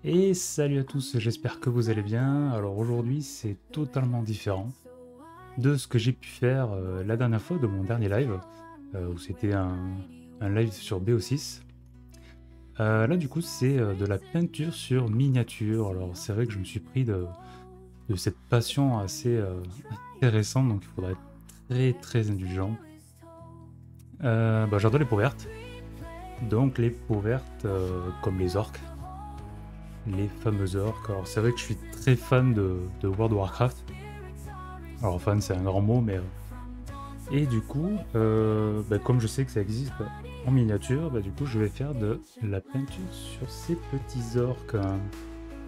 Et salut à tous, j'espère que vous allez bien. Alors aujourd'hui c'est totalement différent de ce que j'ai pu faire la dernière fois de mon dernier live, où c'était un live sur BO6. Là du coup c'est de la peinture sur miniature. Alors c'est vrai que je me suis pris de cette passion assez intéressante, donc il faudra être très très indulgent. J'adore les peaux vertes, donc les peaux vertes comme les orques. Les fameux orques. Alors c'est vrai que je suis très fan de World of Warcraft. Alors fan c'est un grand mot, mais... Et du coup, comme je sais que ça existe en miniature, du coup je vais faire de la peinture sur ces petits orques, hein.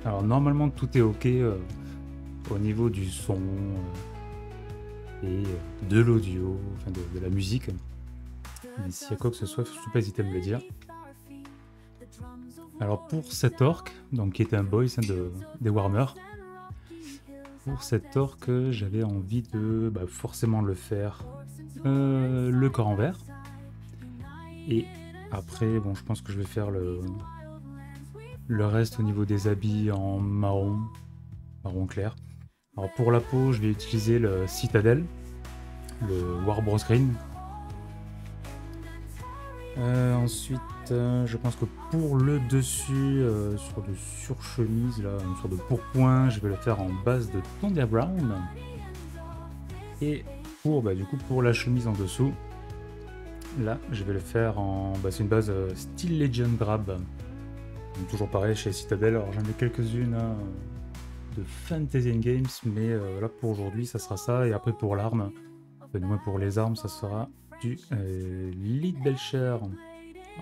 Alors normalement tout est ok au niveau du son et de l'audio, enfin de la musique. Mais s'il y a quoi que ce soit, surtout pas hésiter à me le dire. Alors pour cet orc, donc qui est un boss des Warmer, pour cet orc, j'avais envie de forcément le faire le corps en vert. Et après, bon, je pense que je vais faire le reste au niveau des habits en marron clair. Alors pour la peau, je vais utiliser le Citadel, le War Bros Green. Ensuite, je pense que pour le dessus, sur de surchemise, là, une sorte de pourpoint, je vais le faire en base de Tondia Brown. Et pour, du coup, pour la chemise en dessous, là, je vais le faire en... c'est une base Steel Legend Grab. Donc, toujours pareil chez Citadel, alors j'en ai quelques-unes de Fantasy Games, mais là pour aujourd'hui ça sera ça, et après pour l'arme, du moins pour les armes, ça sera du Lead Belcher.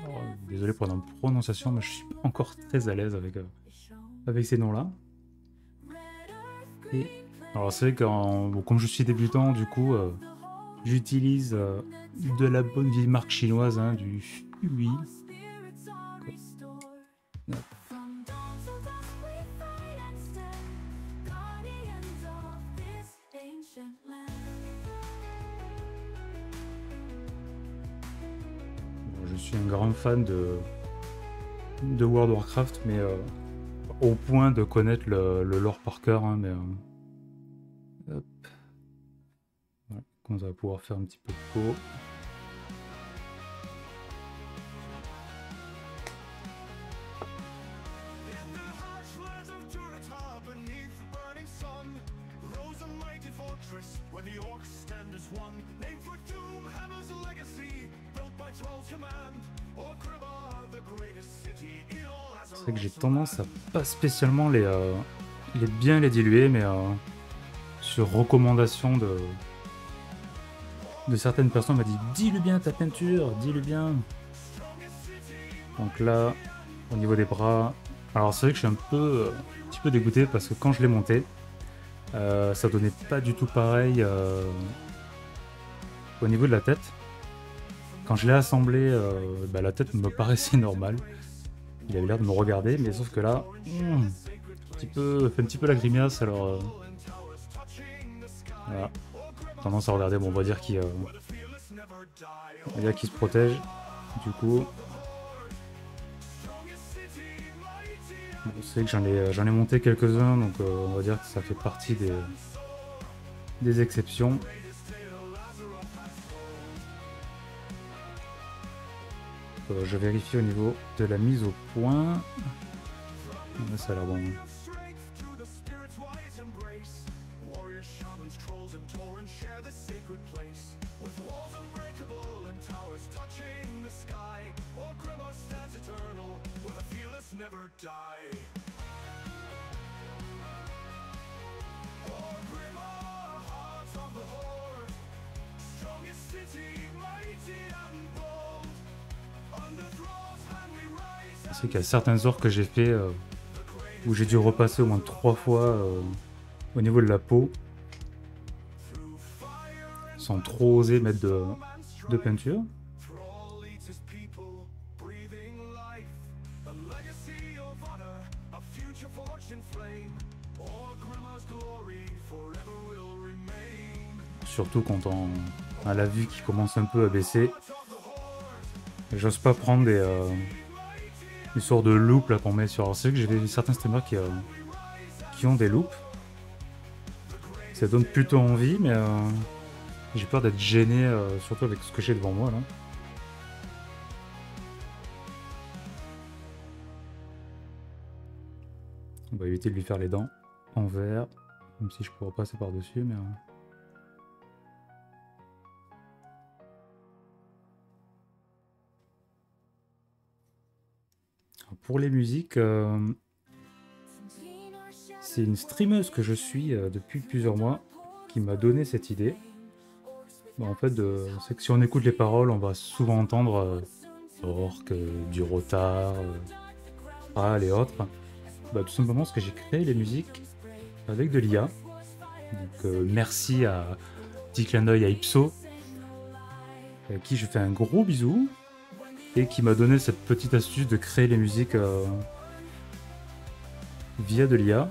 Alors, désolé pour la prononciation, mais je suis pas encore très à l'aise avec ces noms-là. Et alors c'est vrai que comme je suis débutant, du coup, j'utilise de la bonne vieille marque chinoise, hein, du Fui. Bon, je suis un grand fan de World of Warcraft, mais au point de connaître le lore par cœur, hein, mais hop. Voilà, on va pouvoir faire un petit peu de peau. C'est vrai que j'ai tendance à pas spécialement les bien les diluer, mais sur recommandation de certaines personnes, on m'a dit dilue bien ta peinture, dilue bien. Donc là, au niveau des bras, alors c'est vrai que je suis un petit peu dégoûté parce que quand je l'ai monté, ça donnait pas du tout pareil au niveau de la tête. Quand je l'ai assemblé, la tête me paraissait normale. Il avait l'air de me regarder, mais sauf que là, fait un petit peu la grimace, alors voilà. Tendance à regarder, bon, on va dire qu'il se protège, du coup. Bon, c'est que j'en ai monté quelques-uns, donc on va dire que ça fait partie des exceptions. Je vérifie au niveau de la mise au point. Là, ça a l'air bon. C'est qu'il y a certains orques que j'ai fait où j'ai dû repasser au moins 3 fois au niveau de la peau sans trop oser mettre de peinture. Surtout quand on a la vue qui commence un peu à baisser. J'ose pas prendre Une sorte de loop là qu'on met sur. Alors c'est vrai que j'ai vu certains streamers qui ont des loops. Ça donne plutôt envie, mais j'ai peur d'être gêné, surtout avec ce que j'ai devant moi là. On va éviter de lui faire les dents en verre, même si je pourrais passer par-dessus, mais... Pour les musiques, c'est une streameuse que je suis depuis plusieurs mois qui m'a donné cette idée. Bah, en fait, c'est que si on écoute les paroles, on va souvent entendre orque, du retard, pâle et autres. Bah, tout simplement parce que j'ai créé les musiques avec de l'IA. Donc merci à petit clin d'œil à Ipso, à qui je fais un gros bisou, et qui m'a donné cette petite astuce de créer les musiques via de l'IA.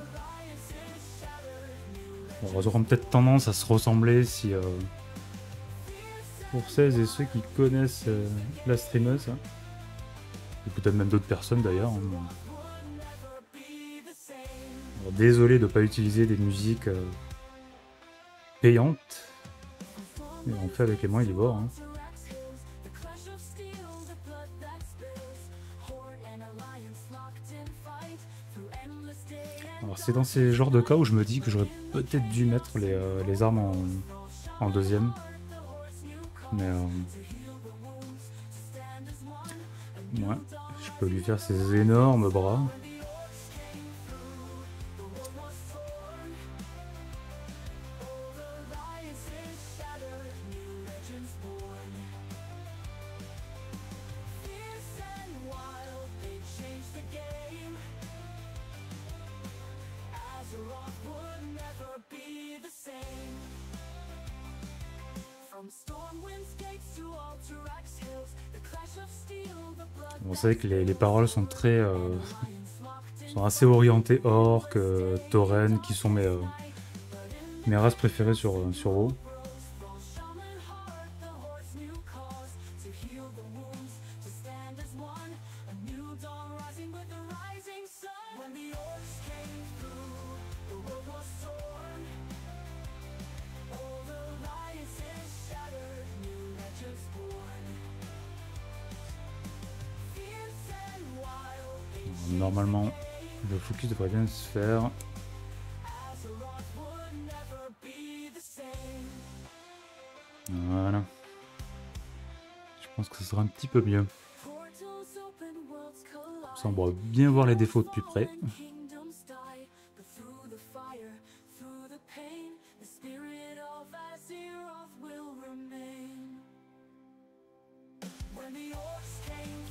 Bon, elles auront peut-être tendance à se ressembler si... pour celles et ceux qui connaissent la streameuse, et peut-être même d'autres personnes d'ailleurs. Alors, désolé de ne pas utiliser des musiques payantes, mais on fait avec les moyens du bord. Hein. Alors c'est dans ces genres de cas où je me dis que j'aurais peut-être dû mettre les armes en deuxième. Mais ouais, je peux lui faire ces énormes bras. Bon, c'est vrai que les paroles sont très... sont assez orientées orques, taurennes, qui sont mes races préférées sur WoW. Normalement, le focus devrait bien se faire. Voilà. Je pense que ce sera un petit peu mieux. Comme ça, on pourra bien voir les défauts de plus près.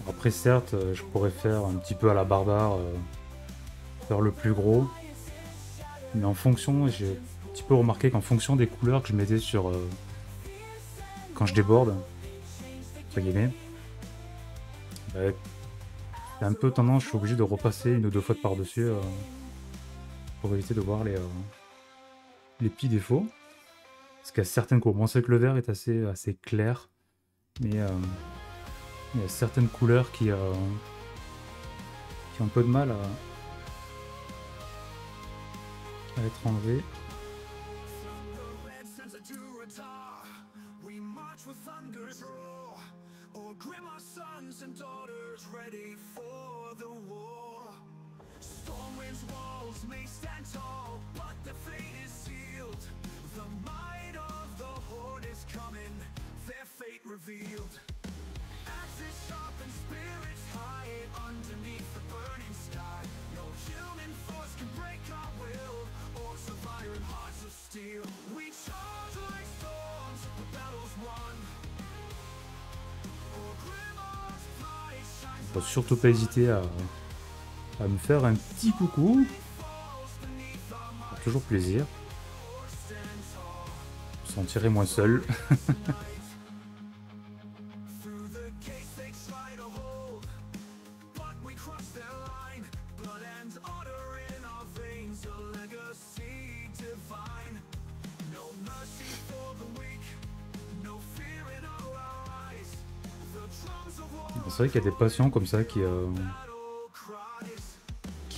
Après certes, je pourrais faire un petit peu à la barbare, faire le plus gros. Mais en fonction, j'ai un petit peu remarqué qu'en fonction des couleurs que je mettais sur... quand je déborde, entre guillemets, bah, c'est un peu tendance, je suis obligé de repasser une ou deux fois de par-dessus pour éviter de voir les petits défauts. Parce qu'il y a certaines couleurs, bon, c'est que le vert est assez clair, mais il y a certaines couleurs qui ont un peu de mal à être enlevées. Faut surtout pas hésiter à me faire un petit coucou. Toujours plaisir. Vous sentirez moins seul. C'est vrai qu'il y a des patients comme ça qui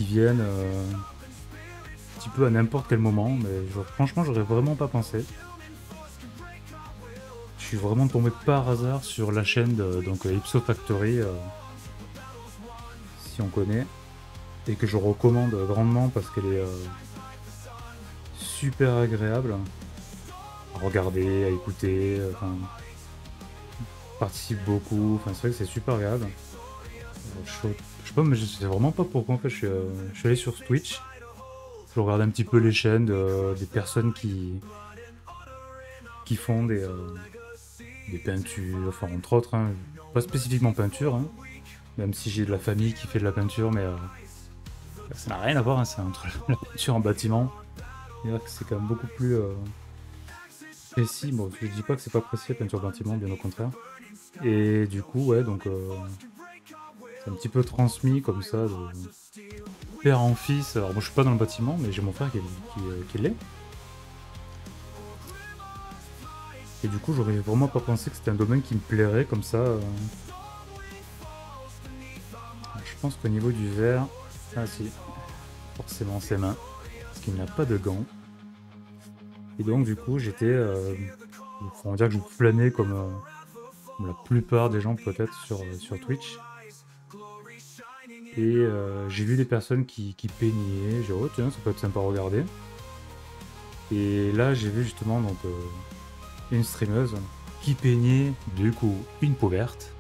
qui viennent un petit peu à n'importe quel moment, mais franchement j'aurais vraiment pas pensé. Je suis vraiment tombé par hasard sur la chaîne de donc, Ipso Factory, si on connaît, et que je recommande grandement parce qu'elle est super agréable à regarder, à écouter, enfin, participe beaucoup, enfin c'est vrai que c'est super agréable. Je sais pas, mais je sais vraiment pas pourquoi en fait je suis allé sur Twitch, je regarde un petit peu les chaînes des personnes qui font des peintures, enfin entre autres, hein, pas spécifiquement peinture, hein, même si j'ai de la famille qui fait de la peinture, mais ça n'a rien à voir, hein, c'est entre la peinture en bâtiment. C'est quand même beaucoup plus précis. Bon, je dis pas que c'est pas précis la peinture bâtiment, bien au contraire. Et du coup, ouais, donc c'est un petit peu transmis comme ça, de père en fils. Alors moi je suis pas dans le bâtiment, mais j'ai mon frère qui l'est. Et du coup, j'aurais vraiment pas pensé que c'était un domaine qui me plairait comme ça. Je pense qu'au niveau du verre, ah si, forcément ses mains, parce qu'il n'a pas de gants. Et donc du coup, j'étais, on va dire que je flânais comme la plupart des gens peut-être sur Twitch. Et j'ai vu des personnes qui peignaient, j'ai dit oh tiens ça peut être sympa à regarder. Et là j'ai vu justement donc une streameuse qui peignait du coup une peau verte.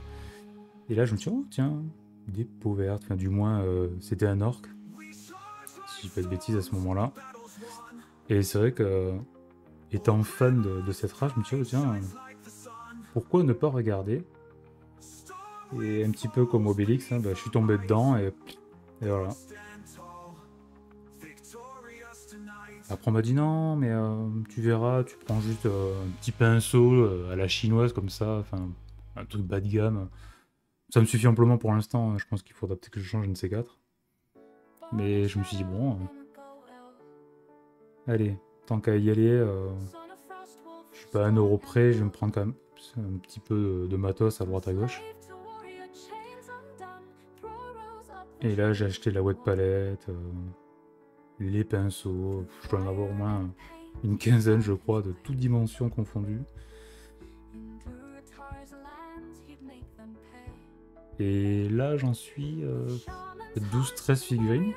Et là je me suis dit oh tiens, des peaux vertes, enfin du moins c'était un orc, si je dis pas de bêtises à ce moment-là. Et c'est vrai que étant fan de cette race, je me suis dit oh tiens, pourquoi ne pas regarder. Et un petit peu comme Obélix, hein, bah, je suis tombé dedans et voilà. Après on m'a dit non mais tu verras, tu prends juste un petit pinceau à la chinoise comme ça, enfin un truc bas de gamme. Ça me suffit amplement pour l'instant, je pense qu'il faudra peut-être que je change une C4. Mais je me suis dit bon, allez, tant qu'à y aller, je suis pas à 1 € près, je vais me prendre quand même un petit peu de matos à droite à gauche. Et là j'ai acheté la wet palette, les pinceaux, je dois en avoir au moins une quinzaine je crois, de toutes dimensions confondues. Et là j'en suis 12-13 figurines.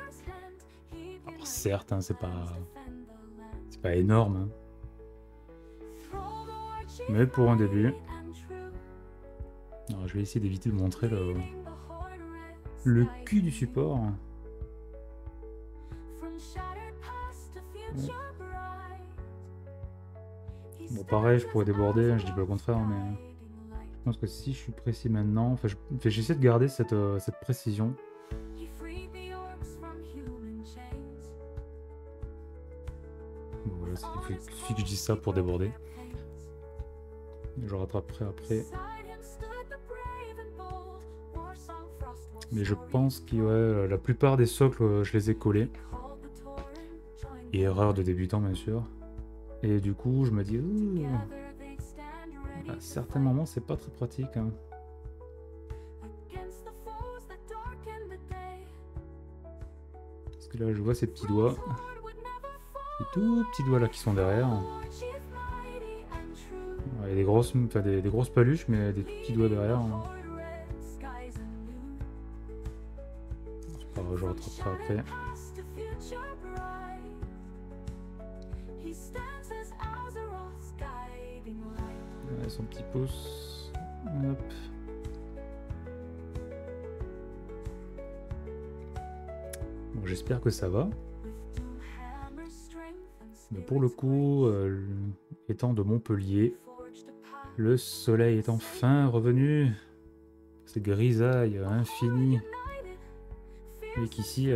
Alors certes, hein, c'est pas énorme, hein. Mais pour un début. Alors, je vais essayer d'éviter de montrer le cul du support. Ouais. Bon pareil, je pourrais déborder, hein, je dis pas le contraire, mais je pense que si je suis précis maintenant, enfin j'essaie de garder cette précision. Bon, voilà, il suffit que je dise ça pour déborder. Je rattraperai après. Mais je pense que ouais, la plupart des socles, je les ai collés. Et erreur de débutant, bien sûr. Et du coup, je me dis, à certains moments, c'est pas très pratique, hein. Parce que là, je vois ces petits doigts. Ces tout petits doigts là qui sont derrière. Il y a des grosses paluches, mais des tout petits doigts derrière. C'est pas grave, je rattraperai après. Ouais, son petit pouce. Hop. Bon, j'espère que ça va. Mais pour le coup, étant de Montpellier, le soleil est enfin revenu. C'est grisaille infini. Et qu'ici,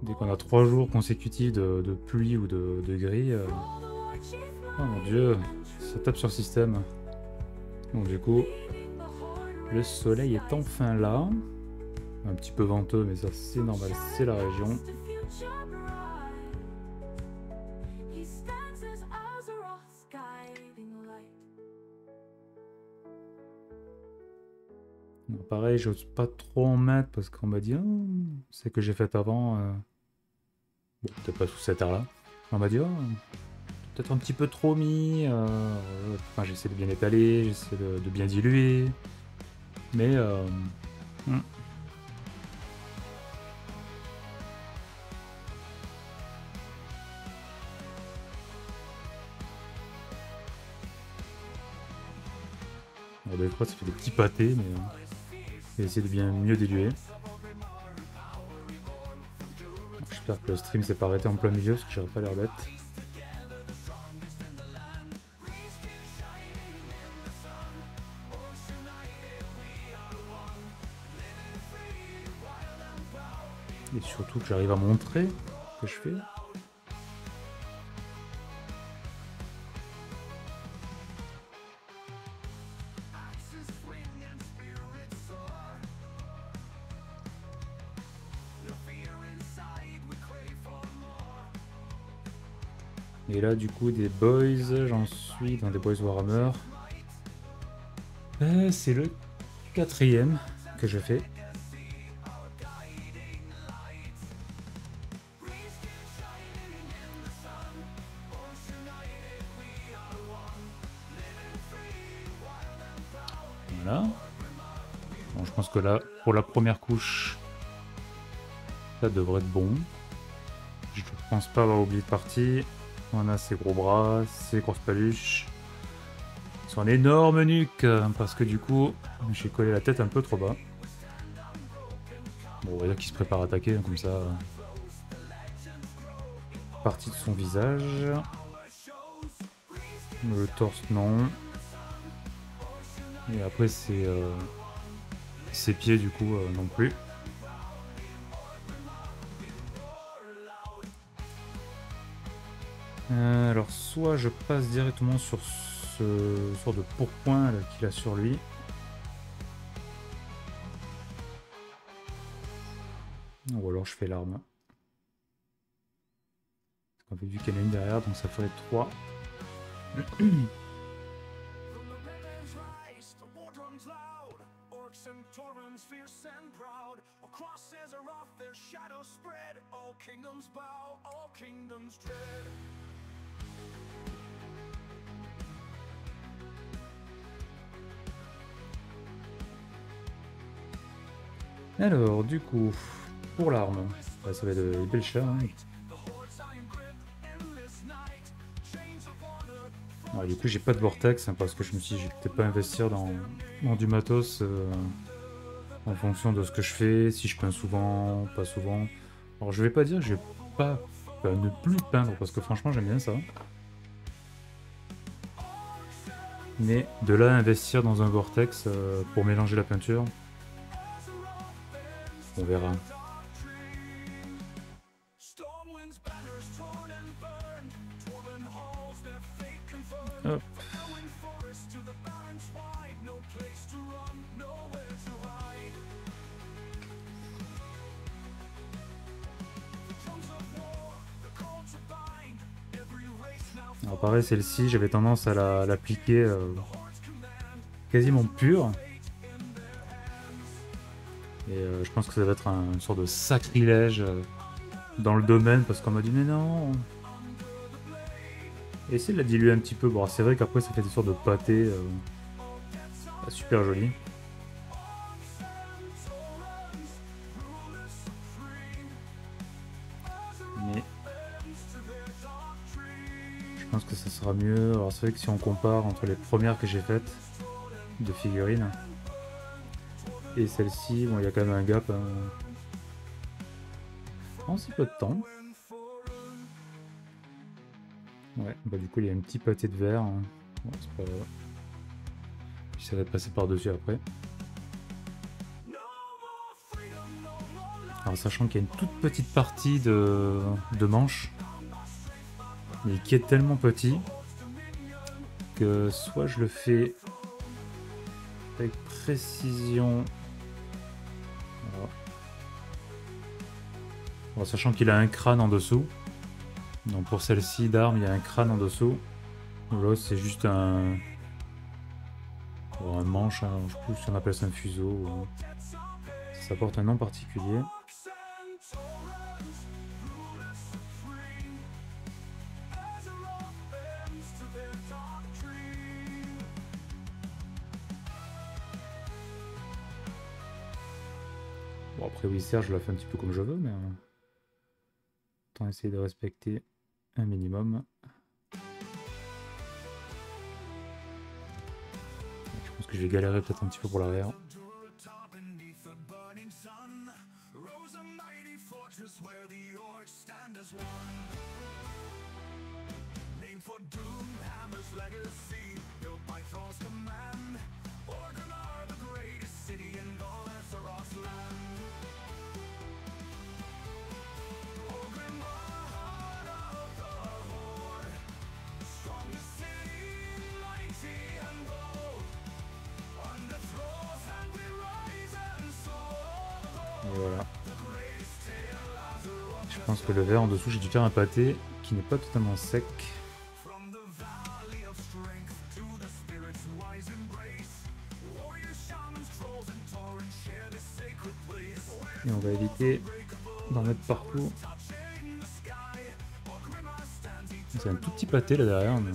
dès qu'on a 3 jours consécutifs de pluie ou de gris, oh mon dieu, ça tape sur le système. Donc du coup, le soleil est enfin là. Un petit peu venteux, mais ça c'est normal, c'est la région. pareil, j'ose pas trop en mettre parce qu'on m'a dit oh, c'est que j'ai fait avant. Bon, peut-être pas sous cette art-là. On m'a dit oh, peut-être un petit peu trop mis. Enfin, j'essaie de bien étaler, j'essaie de bien diluer. Mais alors, des fois ça fait des petits pâtés, mais je vais essayer de bien mieux diluer. J'espère que le stream s'est pas arrêté en plein milieu parce que j'aurais pas l'air bête. Et surtout que j'arrive à montrer ce que je fais. Et là, du coup, des boys, j'en suis dans des boys Warhammer. C'est le 4e que je fais. Voilà. Bon, je pense que là, pour la première couche, ça devrait être bon. Je pense pas avoir oublié de partie. On a ses gros bras, ses grosses paluches, son énorme nuque, parce que du coup, j'ai collé la tête un peu trop bas. Bon, on va dire qu'il se prépare à attaquer, comme ça. Partie de son visage. Le torse, non. Et après, ses pieds, du coup, non plus. Alors, soit je passe directement sur ce sort de pourpoint qu'il a sur lui. Ou alors je fais l'arme. On avait vu qu'il y en a une derrière, donc ça ferait 3. Alors, du coup, pour l'arme, bah, ça va être de Belcher. Hein. Alors, du coup, j'ai pas de vortex hein, parce que je me suis dit, je vais peut-être pas investir dans du matos en fonction de ce que je fais, si je peins souvent, pas souvent. Alors, je vais pas dire que je vais pas ne plus peindre parce que franchement, j'aime bien ça. Mais de là à investir dans un vortex pour mélanger la peinture, on verra. Hop. Alors pareil, celle-ci, j'avais tendance à l'appliquer quasiment pure. Et je pense que ça va être une sorte de sacrilège dans le domaine parce qu'on m'a dit mais non. Essayez de la diluer un petit peu. Bon, c'est vrai qu'après ça fait des sortes de pâtés super jolis. Mais je pense que ça sera mieux. Alors c'est vrai que si on compare entre les premières que j'ai faites de figurines et celle-ci, bon, il y a quand même un gap en si peu de temps. Ouais, bah du coup il y a un petit pâté de verre. Hein. Ouais, c'est pas grave. J'essaierai de passer par-dessus après. Alors sachant qu'il y a une toute petite partie de manche, mais qui est tellement petit que soit je le fais avec précision. Voilà. Alors, sachant qu'il a un crâne en dessous. Donc pour celle-ci d'arme, il y a un crâne en dessous. Là c'est juste un Ou un manche, hein, je sais plus si on appelle ça un fuseau. Ça porte un nom particulier. Bon, après, oui, Serge, je la fais un petit peu comme je veux, mais autant essayer de respecter un minimum. Je pense que je vais galérer peut-être un petit peu pour l'arrière. Et voilà. Je pense que le verre en dessous, j'ai dû faire un pâté qui n'est pas totalement sec. Et on va éviter d'en mettre partout. C'est un tout petit pâté là derrière. Mais...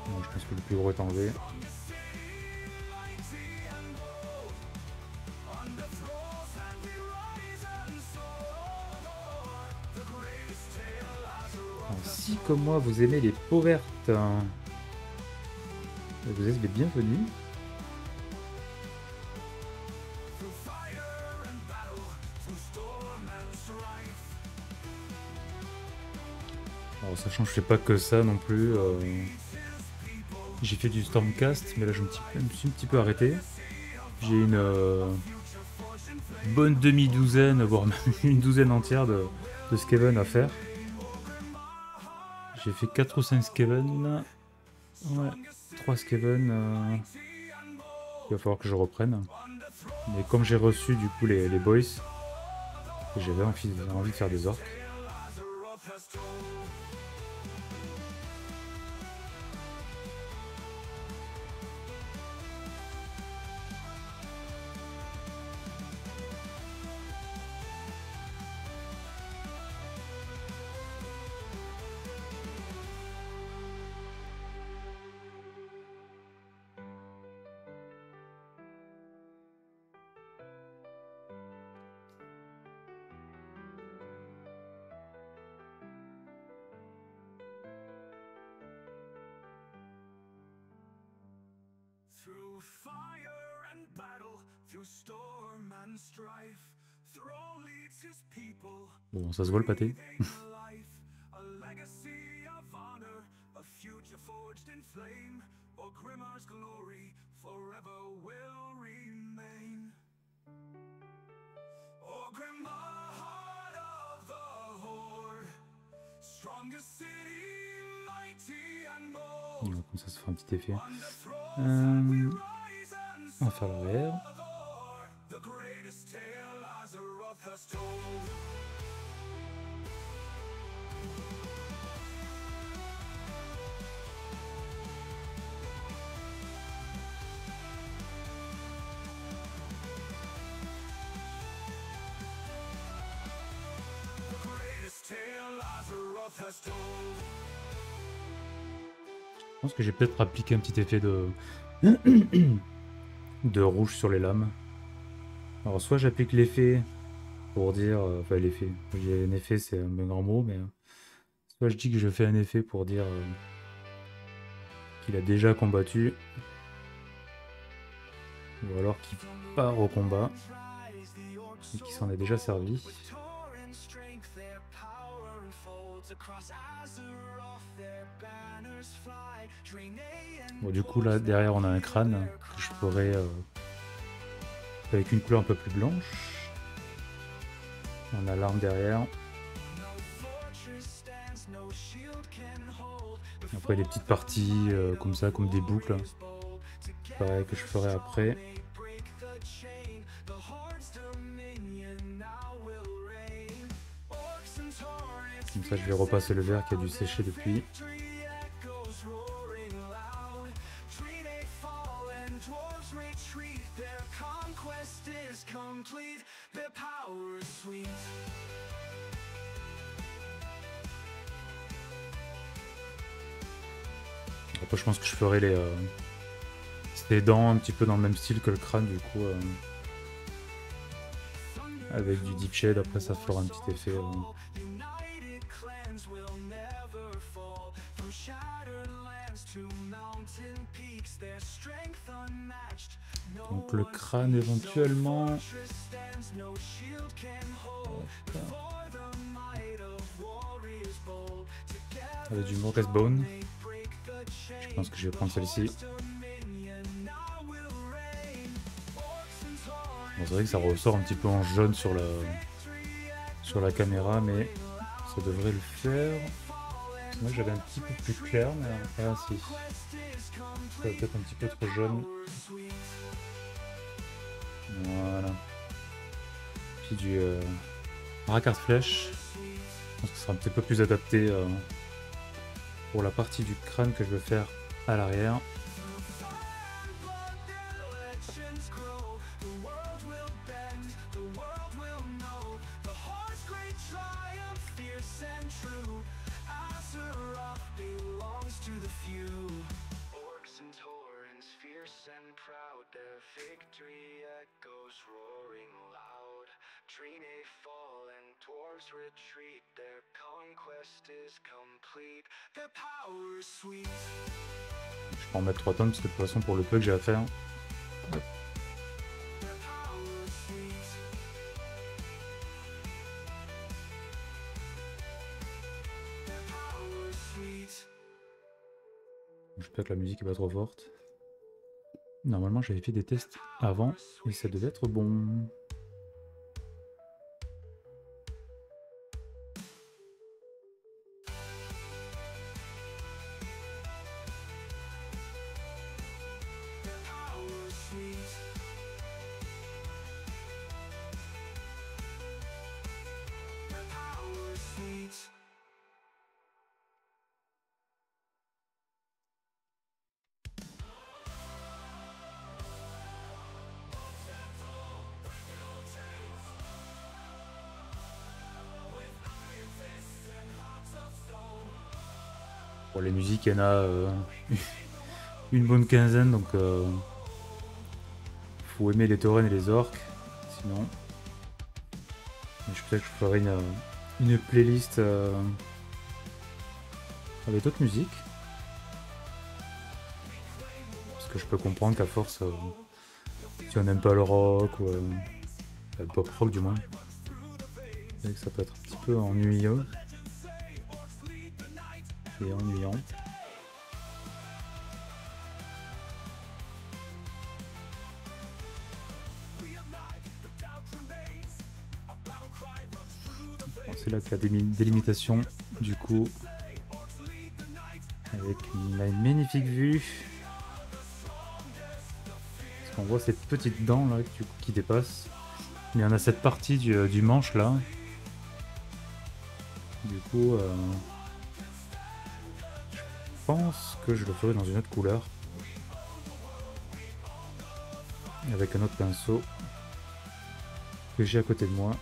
bon, je pense que le plus gros est enlevé. Alors, si comme moi vous aimez les peaux vertes, vous êtes les bienvenus. Alors sachant que je fais pas que ça non plus. J'ai fait du Stormcast, mais là je me suis un petit peu arrêté. J'ai une bonne demi-douzaine, voire même une douzaine entière de Skaven à faire. J'ai fait 4 ou 5 Skaven. Ouais, 3 Skaven. Il va falloir que je reprenne. Mais comme j'ai reçu du coup les boys, j'avais envie de faire des orques. Bon, ça se voit le pâté. Donc, comme ça fait un petit effet. On va faire l'arrière. Je pense que j'ai peut-être appliqué un petit effet de rouge sur les lames. Alors soit j'applique l'effet pour dire... enfin l'effet, j'ai un effet c'est un grand mot, mais... soit je dis que je fais un effet pour dire qu'il a déjà combattu. Ou alors qu'il part au combat. Et qu'il s'en est déjà servi. Bon, du coup là derrière on a un crâne que je pourrais avec une couleur un peu plus blanche. On a l'arme derrière. Après des petites parties comme ça, comme des boucles. Pareil que je ferai après. Comme ça je vais repasser le verre qui a dû sécher depuis. Après je pense que je ferai les dents un petit peu dans le même style que le crâne du coup. Avec du deep shade, après ça fera un petit effet. Donc le crâne éventuellement. Avec du Morris Bone. Je pense que je vais prendre celle-ci. Bon, c'est vrai que ça ressort un petit peu en jaune sur la caméra, mais ça devrait le faire. Moi j'avais un petit peu plus clair, mais ah si. Ça va peut-être un petit peu trop jaune. Voilà. Puis du racard flèche. Je pense que ce sera un petit peu plus adapté pour la partie du crâne que je veux faire à l'arrière. Je peux en mettre 3 tonnes parce que de toute façon pour le peu que j'ai à faire. J'espère que la musique est pas trop forte. Normalement j'avais fait des tests avant et ça devait être bon. Pour les musiques, il y en a une bonne quinzaine, donc faut aimer les taurennes et les orques, sinon. Peut-être que je ferai une playlist avec d'autres musiques. Parce que je peux comprendre qu'à force, si on n'aime pas le rock, ou le pop rock du moins, c'est vrai que ça peut être un petit peu ennuyeux. Et ennuyant. C'est là qu'il y a des délimitation du coup avec une magnifique vue. Parce qu'on voit cette petite dent là qui dépasse. Il y en a cette partie du manche là. Du coup je pense que je le ferai dans une autre couleur. Avec un autre pinceau que j'ai à côté de moi.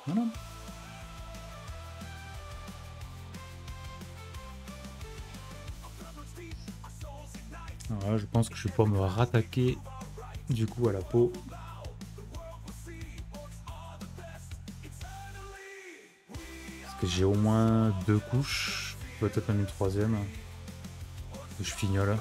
Voilà. Alors là, je pense que je vais pouvoir me rattaquer du coup à la peau. Parce que j'ai au moins 2 couches, peut-être même une 3e. Et je fignole.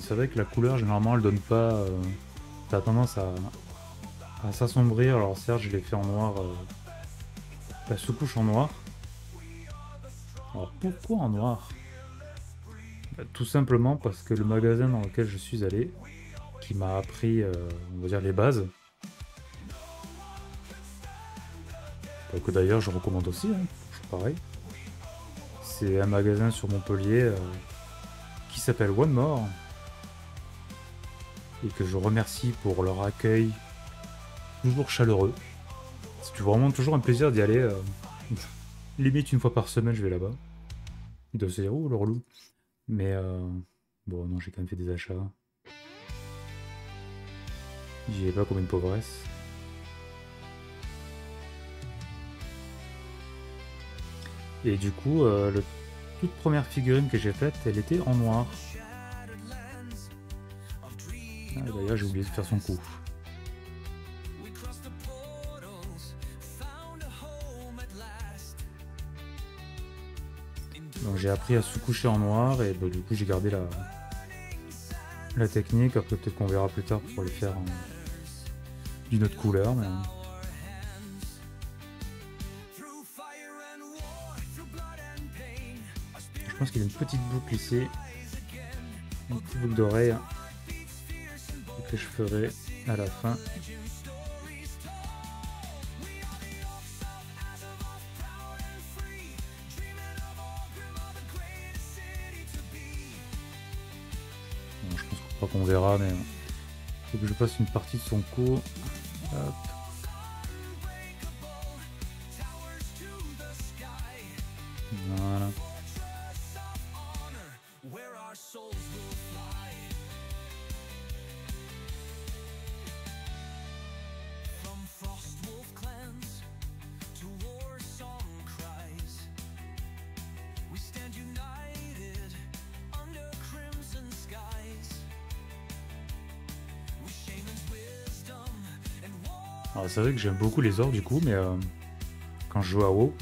C'est vrai que la couleur généralement elle donne pas, ça a tendance à s'assombrir. Alors certes je l'ai fait en noir, la sous-couche en noir. Alors pourquoi en noir? Bah, tout simplement parce que le magasin dans lequel je suis allé, qui m'a appris, on va dire, les bases, que d'ailleurs je recommande aussi, hein, toujours pareil. C'est un magasin sur Montpellier qui s'appelle One More et que je remercie pour leur accueil toujours chaleureux. C'est vraiment toujours un plaisir d'y aller. Limite une fois par semaine, je vais là-bas. Ils doivent se dire, oh le relou. Mais bon, non, j'ai quand même fait des achats. J'y vais pas comme une pauvresse. Et du coup, la toute première figurine que j'ai faite, elle était en noir. Ah, d'ailleurs, j'ai oublié de faire son coup. Donc j'ai appris à sous-coucher en noir et bah, du coup j'ai gardé la technique. Après peut-être qu'on verra plus tard pour les faire d'une autre couleur. Mais... je pense qu'il y a une petite boucle ici. Une petite boucle d'oreille que je ferai à la fin. Bon, je pense pas qu'on verra, mais il faut que je fasse une partie de son cou. Hop. Voilà. Alors c'est vrai que j'aime beaucoup les orques du coup, mais quand je joue à WoW,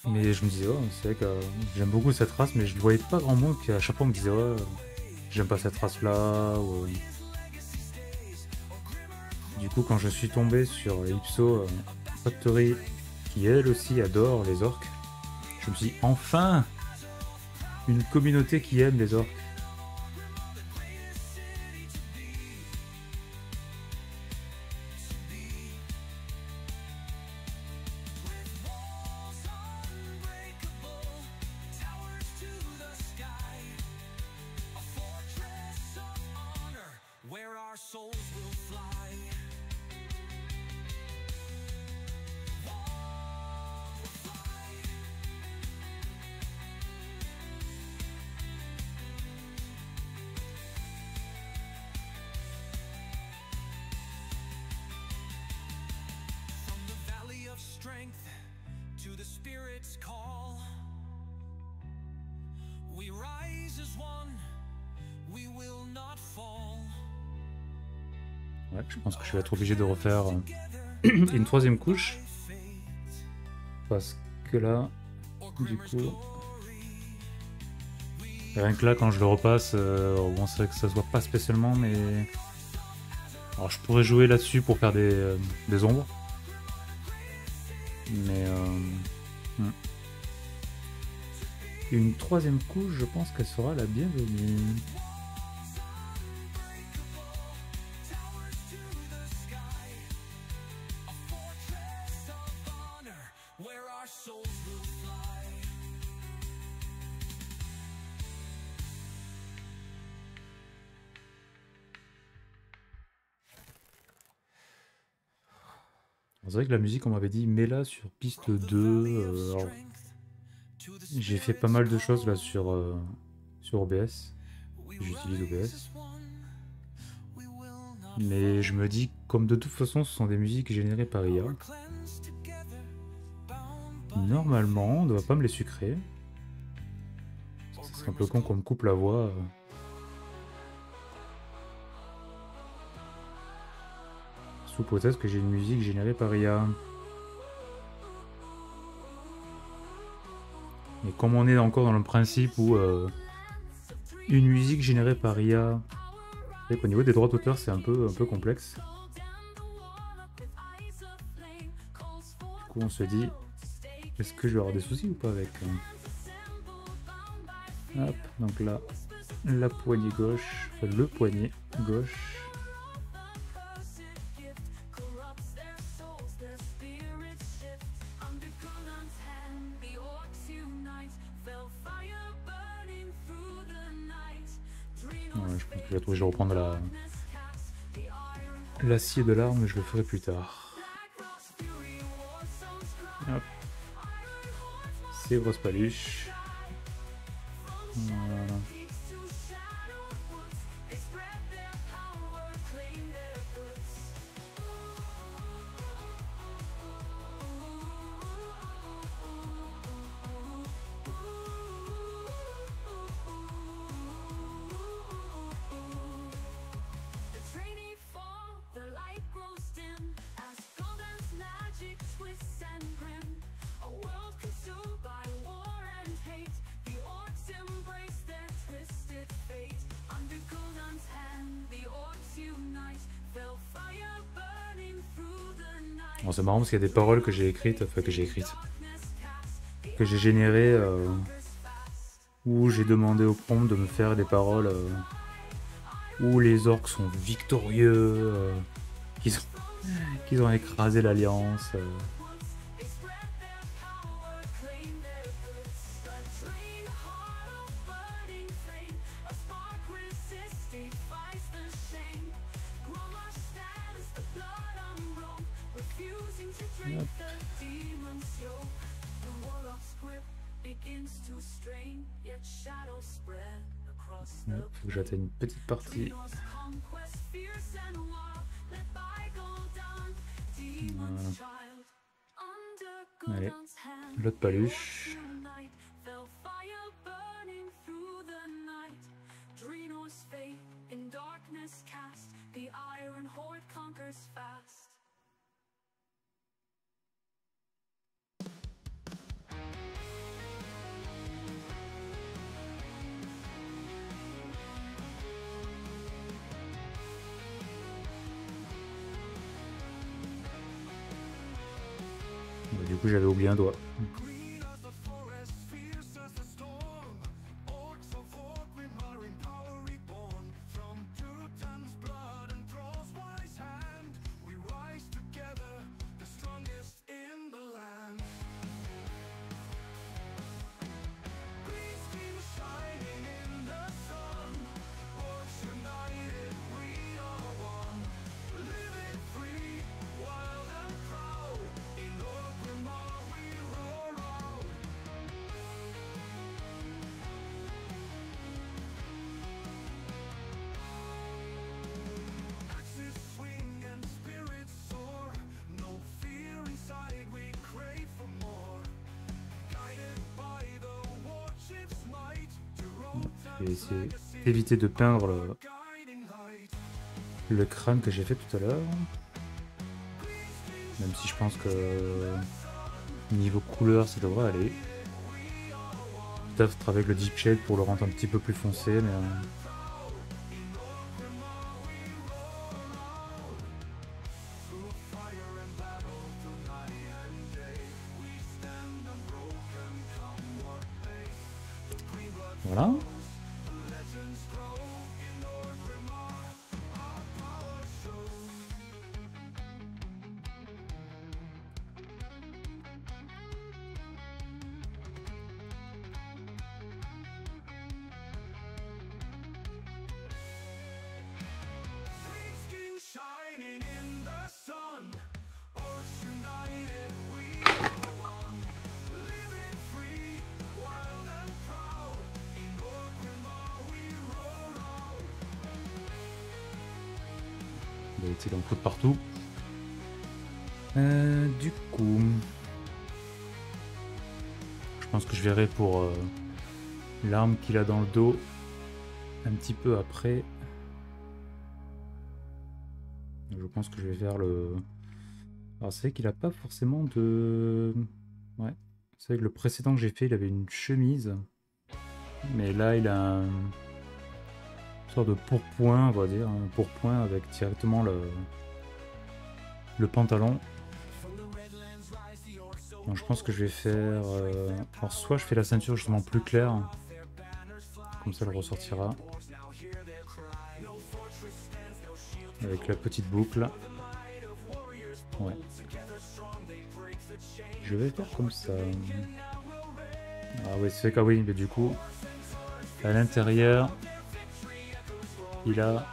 mais je me disais, oh, c'est vrai que j'aime beaucoup cette race, mais je ne voyais pas grand monde qui à chaque fois me disait, ouais, j'aime pas cette race là. Ou... du coup, quand je suis tombé sur Ipso Factory, qui elle aussi adore les orques, je me suis dit, enfin une communauté qui aime les orques. To the spirit's call, we rise as one, we will not fall. Ouais, je pense que je vais être obligé de refaire une troisième couche parce que là, du coup, rien que là quand je le repasse, bon c'est vrai que ça se voit pas spécialement, mais alors je pourrais jouer là-dessus pour faire des ombres. Mais une troisième couche, je pense qu'elle sera la bienvenue. C'est vrai que la musique, on m'avait dit, mets-la sur piste 2. Alors, j'ai fait pas mal de choses là sur OBS. J'utilise OBS. Mais je me dis, comme de toute façon, ce sont des musiques générées par IA. Normalement, on ne va pas me les sucrer. Ce serait un peu con qu'on me coupe la voix. Sous prétexte que j'ai une musique générée par IA. Mais comme on est encore dans le principe où une musique générée par IA, au niveau des droits d'auteur, c'est un peu complexe. Du coup, on se dit, est-ce que je vais avoir des soucis ou pas avec Hop, donc là, la poignée gauche, enfin, le poignet gauche. Ouais, je pense que je vais reprendre l'acier de l'arme, mais je le ferai plus tard. Hop. C'est grosse paluche. Voilà. Bon, c'est marrant parce qu'il y a des paroles que j'ai écrites, enfin que j'ai générées, où j'ai demandé au prompt de me faire des paroles où les orques sont victorieux, qu'ils ont écrasé l'Alliance. Faut que j'atteigne une petite partie. Voilà. Allez, l'autre paluche. Du coup, j'avais oublié un doigt. Je vais essayer d'éviter de peindre le crâne que j'ai fait tout à l'heure. Même si je pense que niveau couleur ça devrait aller. Peut-être avec le deep shade pour le rendre un petit peu plus foncé, mais... Voilà. Il en faut de partout. Du coup, je pense que je verrai pour l'arme qu'il a dans le dos un petit peu après. Je pense que je vais faire le... Alors c'est vrai qu'il a pas forcément de... Ouais, c'est vrai que le précédent que j'ai fait, il avait une chemise. Mais là, il a une sorte de pourpoint, on va dire. Un pourpoint avec directement le pantalon. Donc je pense que je vais faire... Alors soit je fais la ceinture justement plus claire. comme ça elle ressortira. Avec la petite boucle. Ouais. Je vais faire comme ça. Ah oui, c'est fait que oui, mais du coup, à l'intérieur, il a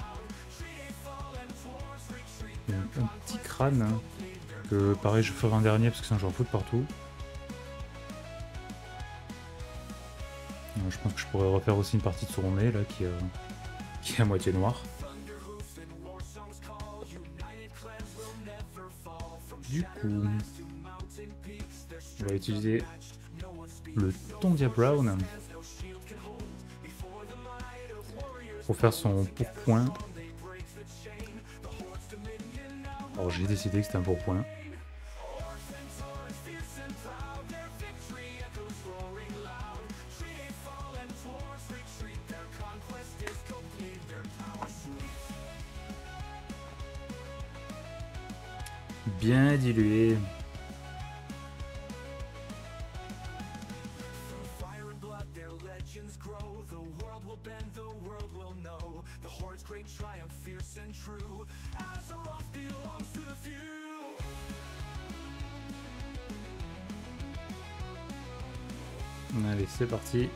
un petit crâne hein, que pareil je ferai un dernier parce que sinon j'en fous de partout. Je pense que je pourrais refaire aussi une partie de son nez là qui est à moitié noir. Du coup, on va utiliser le Tondia Brown pour faire son pourpoint. Alors j'ai décidé que c'était un pourpoint. Bien dilué. Allez, c'est parti.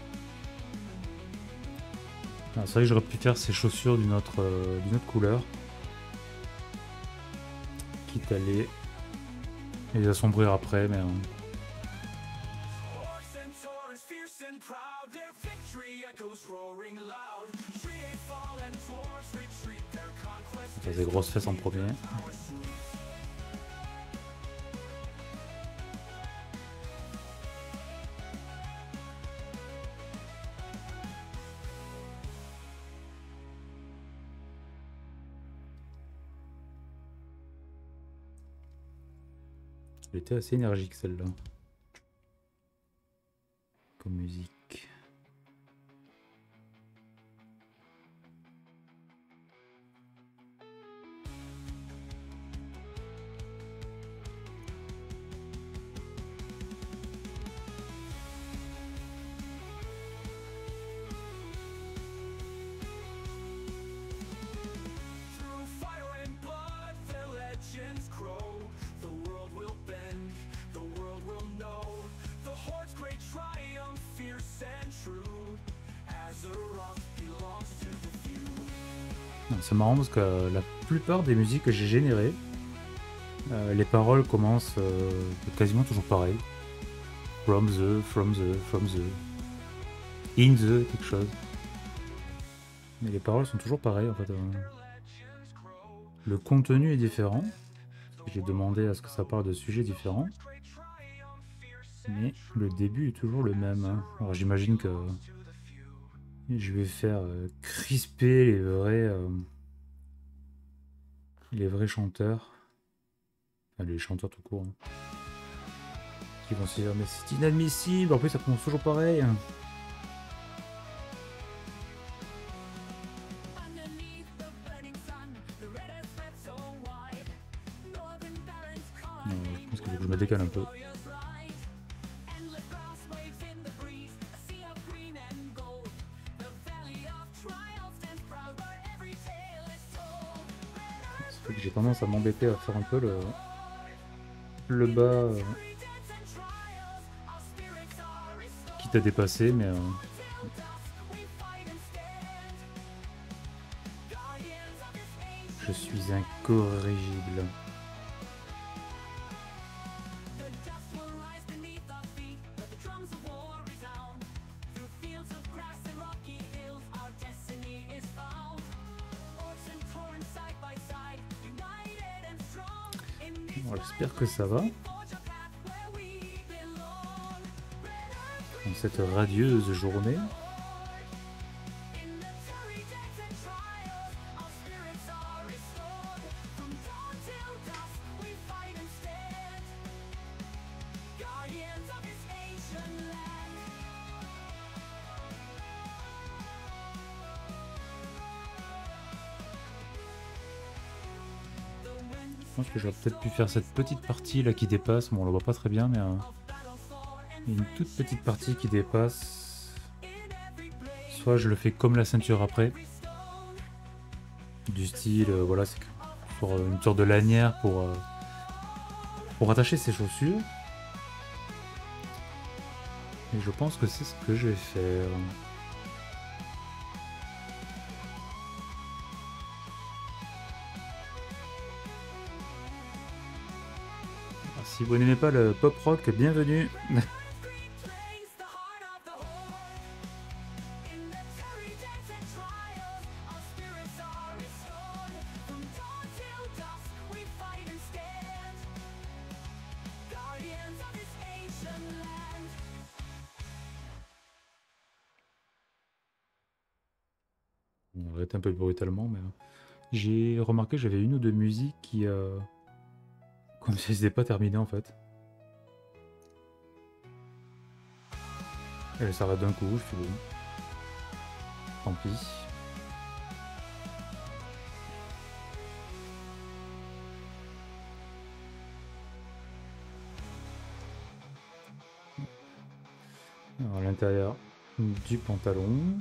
C'est vrai que j'aurais pu faire ces chaussures d'une autre couleur. Quitte à les assombrir après, mais... faire des grosses fesses en premier. Elle était assez énergique celle-là. Comme musique. C'est marrant parce que la plupart des musiques que j'ai générées, les paroles commencent quasiment toujours pareil. From the, in the, quelque chose. Mais les paroles sont toujours pareilles en fait. Le contenu est différent. J'ai demandé à ce que ça parle de sujets différents. Mais le début est toujours le même. Hein. Alors j'imagine que je vais faire crisper les vrais chanteurs. Enfin, les chanteurs tout court. Hein. Qui vont se dire mais c'est inadmissible, en plus ça commence toujours pareil. Hein. Je pense qu'il faut que je me décale un peu. J'ai tendance à m'embêter à faire un peu le bas quitte à dépasser, mais je suis incorrigible. J'espère que ça va. Dans cette radieuse journée. Je pense que j'aurais peut-être pu faire cette petite partie là qui dépasse. Bon, on la voit pas très bien, mais une toute petite partie qui dépasse soit je le fais comme la ceinture après, du style, voilà, c'est pour une sorte de lanière pour attacher ses chaussures. Et je pense que c'est ce que je vais faire. Alors, si vous n'aimez pas le pop rock, bienvenue. On va arrêter un peu brutalement, mais j'ai remarqué que j'avais une ou deux musiques qui, comme si elles n'étaient pas terminées en fait. Elles s'arrêtent d'un coup, je fais bon. Tant pis. Alors à l'intérieur du pantalon.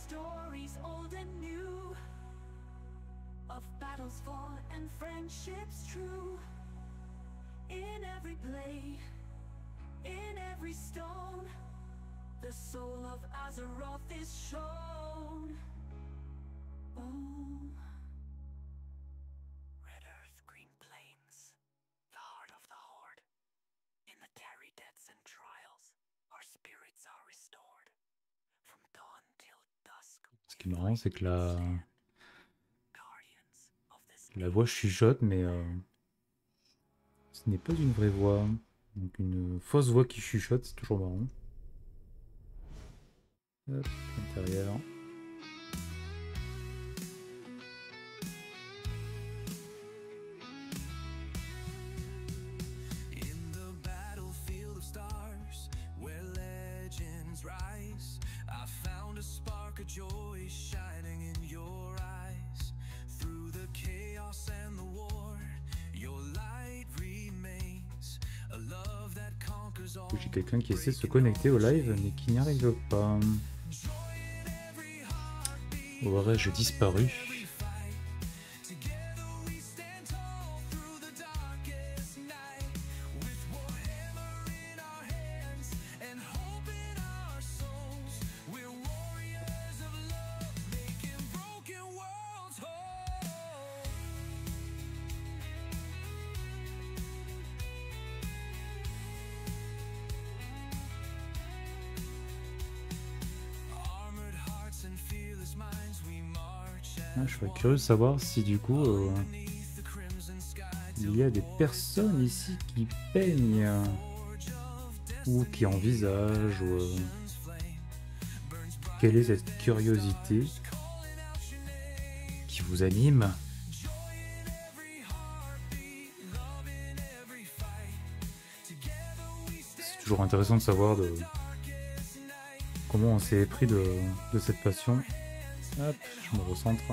Stories old and new of battles fought and friendships true. In every blade, in every stone, the soul of Azeroth is shown. Oh. Red Earth, green plains, the heart of the Horde. In the tarry deaths and trials, our spirits are restored. From dawn till dusk. Ce qui est marrant, c'est que la voix chuchote, mais ce n'est pas une vraie voix. Donc une fausse voix qui chuchote, c'est toujours marrant. Hop, l'intérieur. Joy shining in your eyes through the chaos and the war. Your light remains a love that conquers all. J'ai quelqu'un qui essaie de se connecter au live mais qui n'y arrive pas. Aurais-je disparu? Je serais curieux de savoir si du coup il y a des personnes ici qui peignent ou qui envisagent ou, quelle est cette curiosité qui vous anime? C'est toujours intéressant de savoir comment on s'est épris de cette passion. Hop, je me recentre.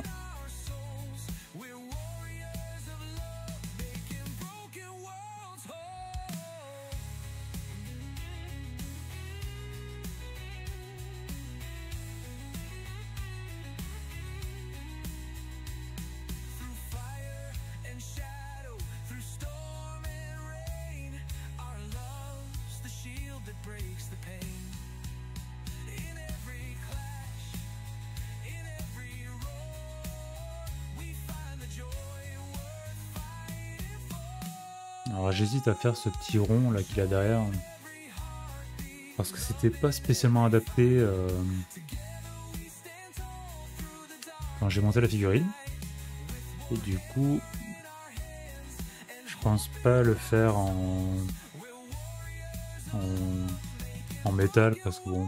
Alors j'hésite à faire ce petit rond là qu'il a derrière parce que c'était pas spécialement adapté quand j'ai monté la figurine et du coup je pense pas le faire en métal parce que bon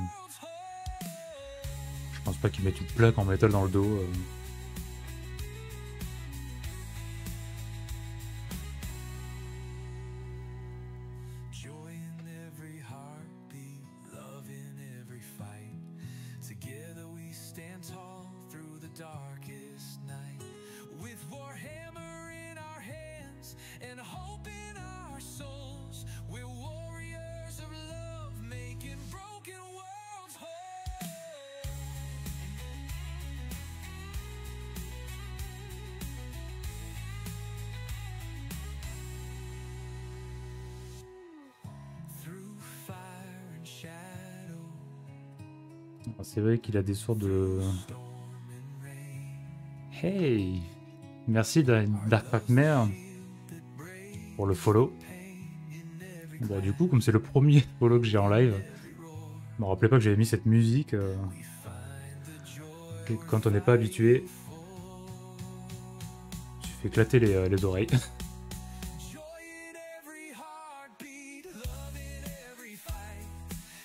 je pense pas qu'ils mettent une plaque en métal dans le dos. C'est vrai qu'il a des sortes de... Hey! Merci Dark Pac-Man pour le follow. Bon, du coup, comme c'est le premier follow que j'ai en live, je me rappelais pas que j'avais mis cette musique. Et quand on n'est pas habitué, tu fais éclater les oreilles. Joy in every heartbeat, love in every fight.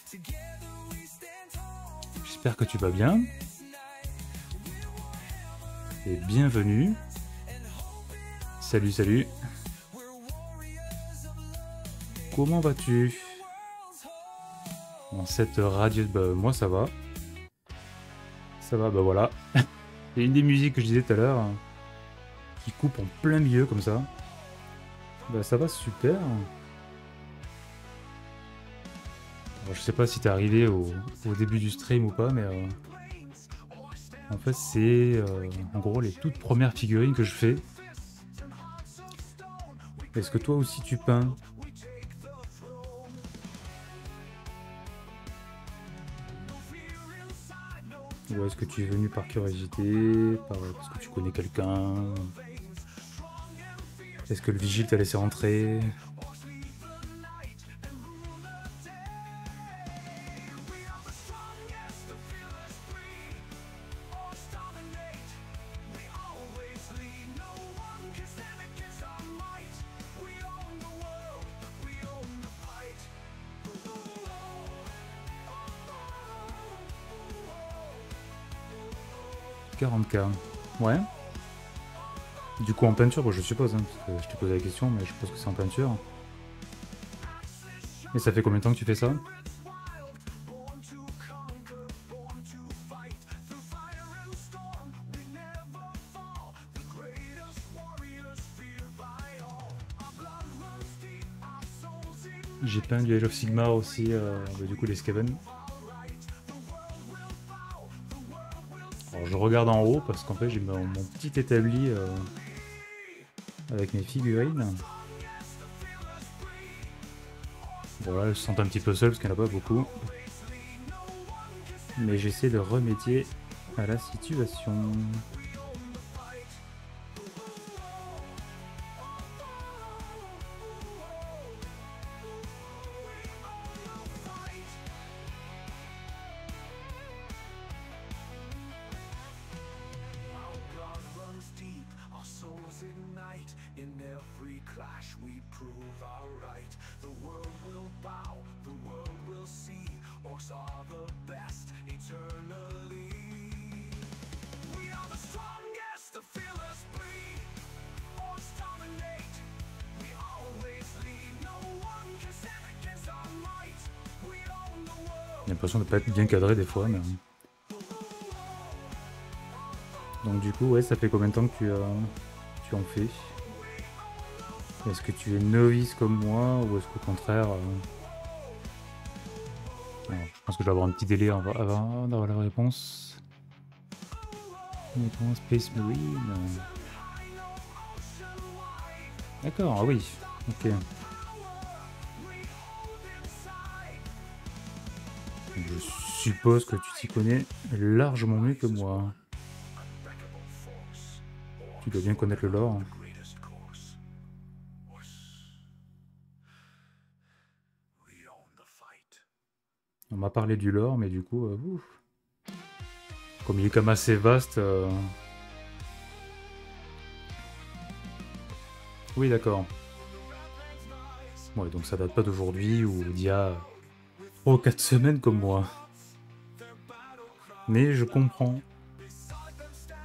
Together we stand tall through J'espère que tu vas bien. this night. Et bienvenue. Salut, salut. We're warriors of love. Comment vas-tu? En cette radio... Bah, moi ça va. Ça va, bah voilà. Il y a une des musiques que je disais tout à l'heure qui coupe en plein milieu comme ça. Bah ça va super. Alors, je sais pas si t'es arrivé au début du stream ou pas, mais en fait c'est en gros les toutes premières figurines que je fais. Est-ce que toi aussi tu peins? Ou est-ce que tu es venu par curiosité, parce que tu connais quelqu'un? Est-ce que le vigile t'a laissé rentrer? « 40K. Ouais. Du coup en peinture, bon, je suppose, hein, parce que je t'ai posé la question, mais je suppose que c'est en peinture. Et ça fait combien de temps que tu fais ça? J'ai peint du Age of Sigmar aussi, bah, du coup les Skaven. Alors je regarde en haut parce qu'en fait j'ai mon petit établi avec mes figurines. Bon là je sens un petit peu seul parce qu'il n'y en a pas beaucoup. Mais j'essaie de remédier à la situation. J'ai l'impression de pas être bien cadré des fois, mais... Donc du coup, ouais, ça fait combien de temps que tu en fais? Est-ce que tu es novice comme moi, ou est-ce qu'au contraire... Alors, je pense que je vais avoir un petit délai avant d'avoir la réponse. Space Marine... D'accord, ah oui, ok. Je suppose que tu t'y connais largement mieux que moi. Tu dois bien connaître le lore. On m'a parlé du lore, mais du coup, ouf. Comme il est quand même assez vaste... Oui, d'accord. Ouais, donc ça date pas d'aujourd'hui ou d'il y a 3 ou 4 semaines comme moi. Mais je comprends.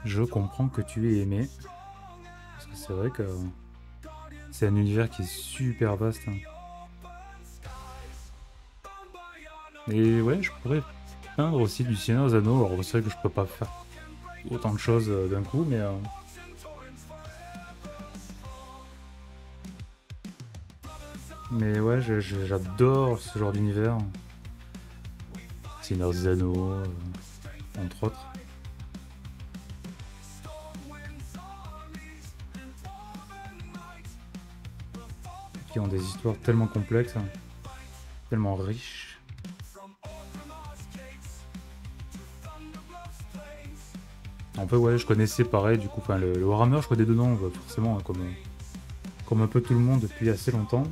Je comprends que tu aies aimé. Parce que c'est vrai que c'est un univers qui est super vaste. Et ouais, je pourrais peindre aussi du Seigneur des Anneaux. Alors c'est vrai que je peux pas faire autant de choses d'un coup, mais... Mais ouais, j'adore ce genre d'univers. Seigneur des Anneaux, entre autres. Qui ont des histoires tellement complexes, tellement riches. En fait, ouais, je connaissais pareil, du coup, enfin, le Warhammer, je connais dedans, bah, forcément, hein, comme un peu tout le monde depuis assez longtemps.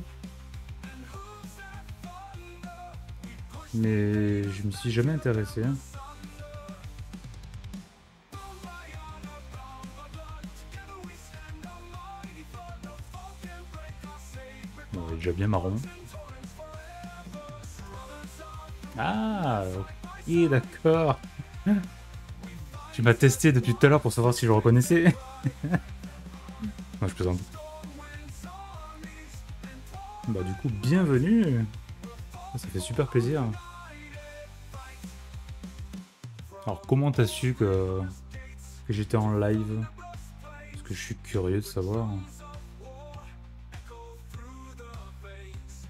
Mais je me suis jamais intéressé. Bon, il est déjà bien marron. Ah, ok, d'accord. Tu m'as testé depuis tout à l'heure pour savoir si je le reconnaissais. Moi, je plaisante. Bah, du coup, bienvenue. Ça fait super plaisir. Alors, comment t'as su que j'étais en live? Parce que je suis curieux de savoir.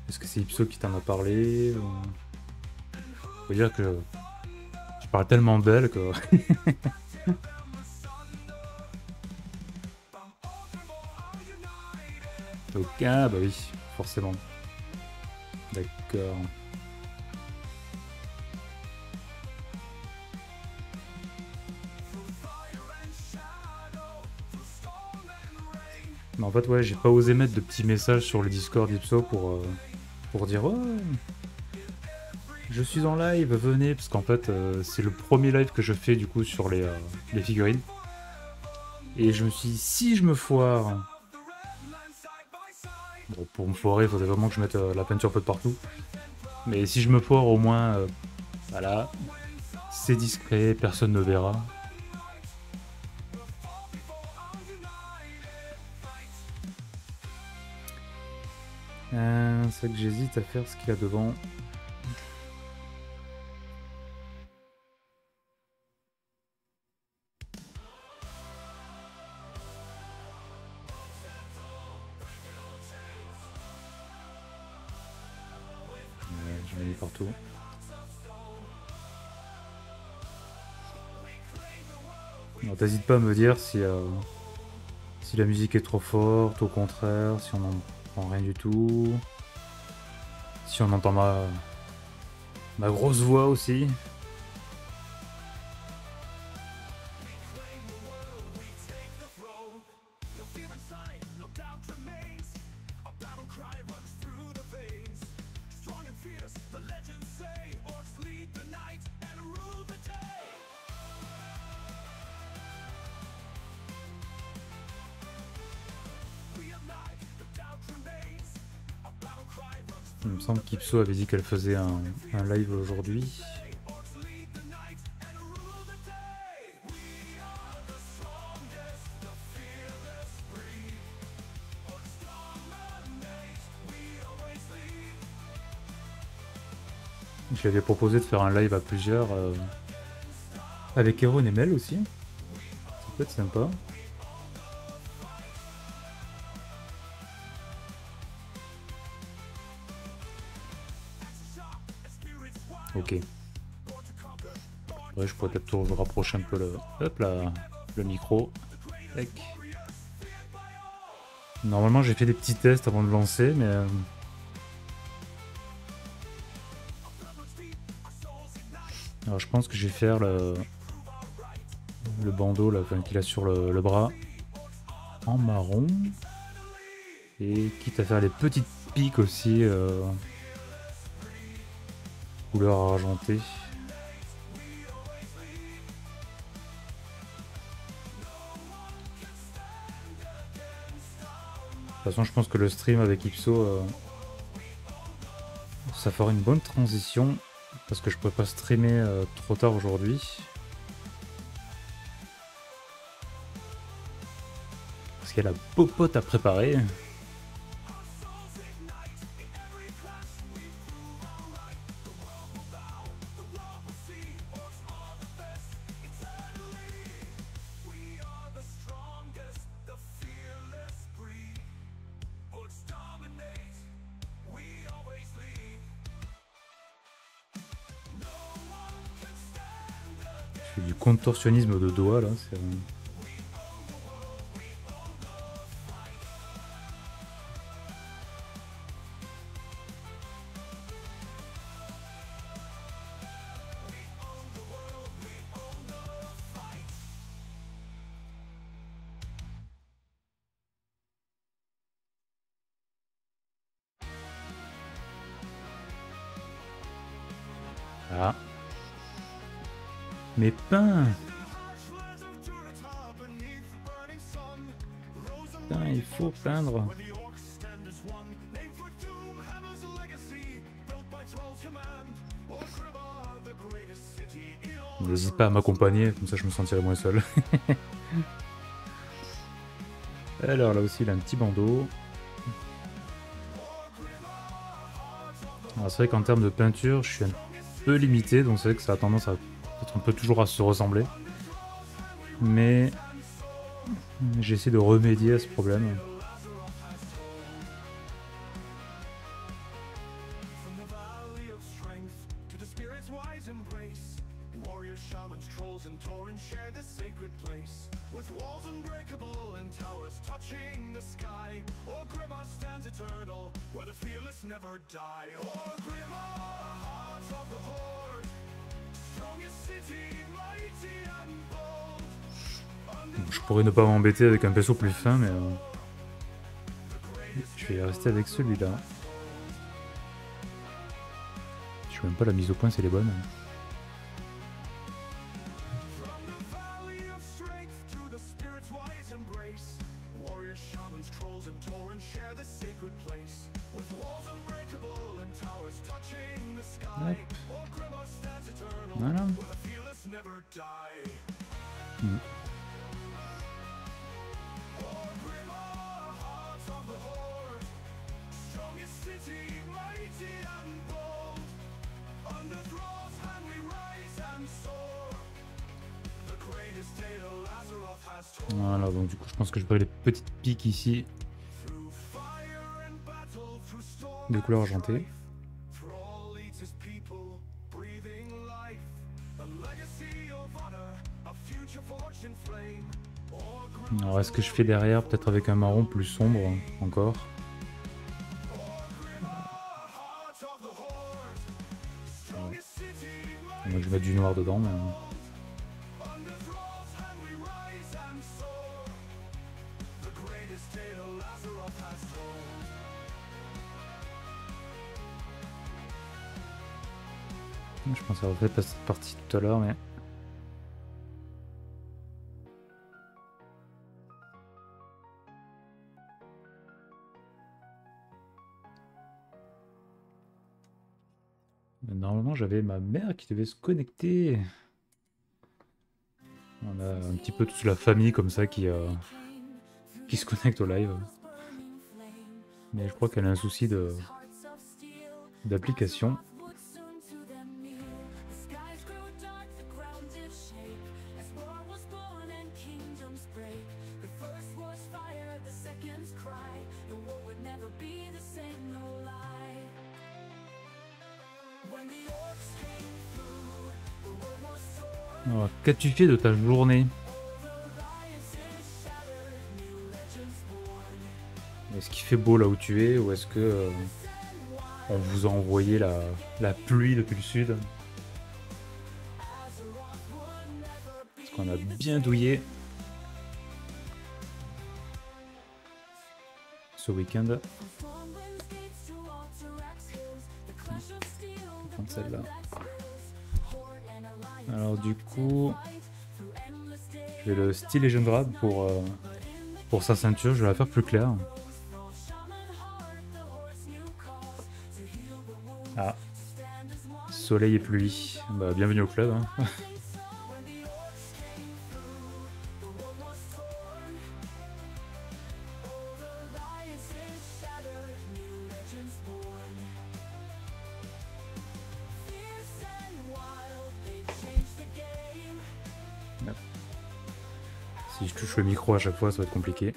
Est-ce que c'est Ipso qui t'en a parlé ou... Faut dire que tu parles tellement belle que... Ok, ah bah oui, forcément. D'accord. Mais en fait, ouais, j'ai pas osé mettre de petits messages sur le Discord Ipso pour dire ouais, je suis en live, venez, parce qu'en fait, c'est le premier live que je fais du coup sur les figurines. Et je me suis dit, si je me foire, bon, pour me foirer, il faudrait vraiment que je mette la peinture un peu de partout. Mais si je me foire, au moins, voilà, c'est discret, personne ne verra. C'est vrai que j'hésite à faire ce qu'il y a devant. J'en ai mis partout. T'hésites pas à me dire si la musique est trop forte, au contraire, si on n'entend rien du tout. Si on entend ma grosse voix aussi. Il me semble qu'Ipso avait dit qu'elle faisait un live aujourd'hui. Je lui avais proposé de faire un live à plusieurs, avec Eron et Mel aussi. Ça peut être sympa. Ok. Ouais, je pourrais peut-être rapprocher un peu le micro. Tac. Normalement, j'ai fait des petits tests avant de lancer, mais... Alors, je pense que je vais faire le bandeau là, qu'il a sur le bras en marron. Et quitte à faire les petites piques aussi, couleur argentée. De toute façon, je pense que le stream avec Ipso, ça fera une bonne transition. Parce que je pourrais pas streamer trop tard aujourd'hui. Parce qu'il y a la popote à préparer. Je fais du contorsionnisme de doigts là. Mes pains. Putain, il faut peindre. N'hésite pas à m'accompagner, comme ça je me sentirai moins seul. Alors là aussi il a un petit bandeau. C'est vrai qu'en termes de peinture je suis un peu limité, donc c'est vrai que ça a tendance à peut-être un peu toujours à se ressembler. Mais j'essaie de remédier à ce problème. Je pourrais ne pas m'embêter avec un pinceau plus fin, mais je vais rester avec celui-là. Je sais même pas la mise au point, c'est les bonnes. Hop. Voilà. Voilà, donc du coup je pense que je ferai les petites piques ici de couleur argentée. Alors est-ce que je fais derrière peut-être avec un marron plus sombre encore? Ouais. Donc je vais mettre du noir dedans. Mais... je pense avoir fait cette partie tout à l'heure, mais... Normalement, j'avais ma mère qui devait se connecter. On a un petit peu toute la famille comme ça qui se connecte au live. Mais je crois qu'elle a un souci d'application. Alors, qu'as-tu fait de ta journée? Est-ce qu'il fait beau là où tu es, ou est-ce que on vous a envoyé la pluie depuis le sud? Parce qu'on a bien douillé ce week-end. Je vais prendre celle-là. Alors du coup, je vais le Steel Legend Rad pour sa ceinture, je vais la faire plus claire. Ah, soleil et pluie, bah, bienvenue au club. Hein. Si je touche le micro à chaque fois, ça va être compliqué.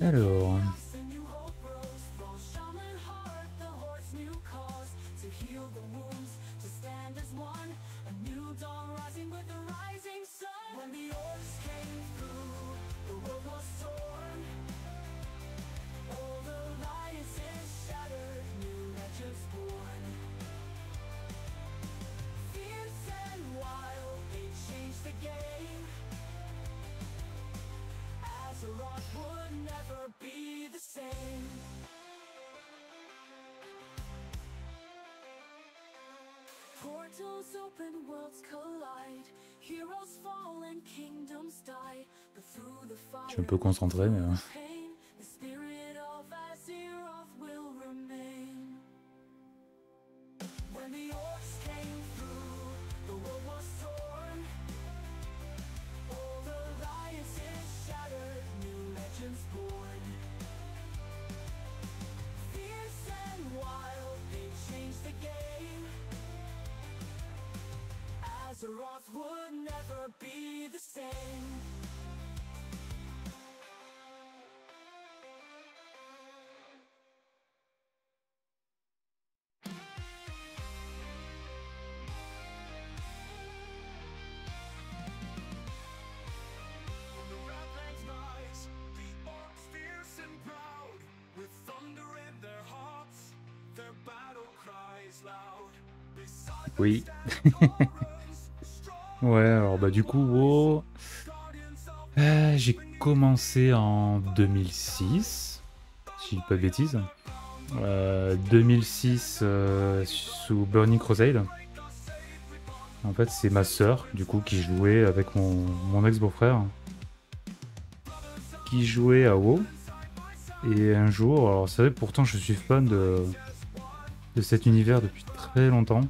Alors... Portals open, worlds collide. Heroes fall and kingdoms die. But through the fire, Je suis un peu concentré, mais... pain, the spirit of Azeroth will remain. When the orcs came through, the world was torn. All the alliances shattered, new legends born. Fierce and wild, they changed the game. Azeroth would never be the same. The Badlands rise, the orcs fierce and proud, with thunder in their hearts, their battle cries loud. Beside them Oui. stand Taurens, strong Ouais, alors bah du coup, WoW, guardians of j'ai commencé en 2006, si je dis pas de bêtises. 2006 sous Burning Crusade. En fait, c'est ma sœur, du coup, qui jouait avec mon ex-beau-frère, qui jouait à WoW. Et un jour, alors c'est vrai, pourtant je suis fan de cet univers depuis très longtemps.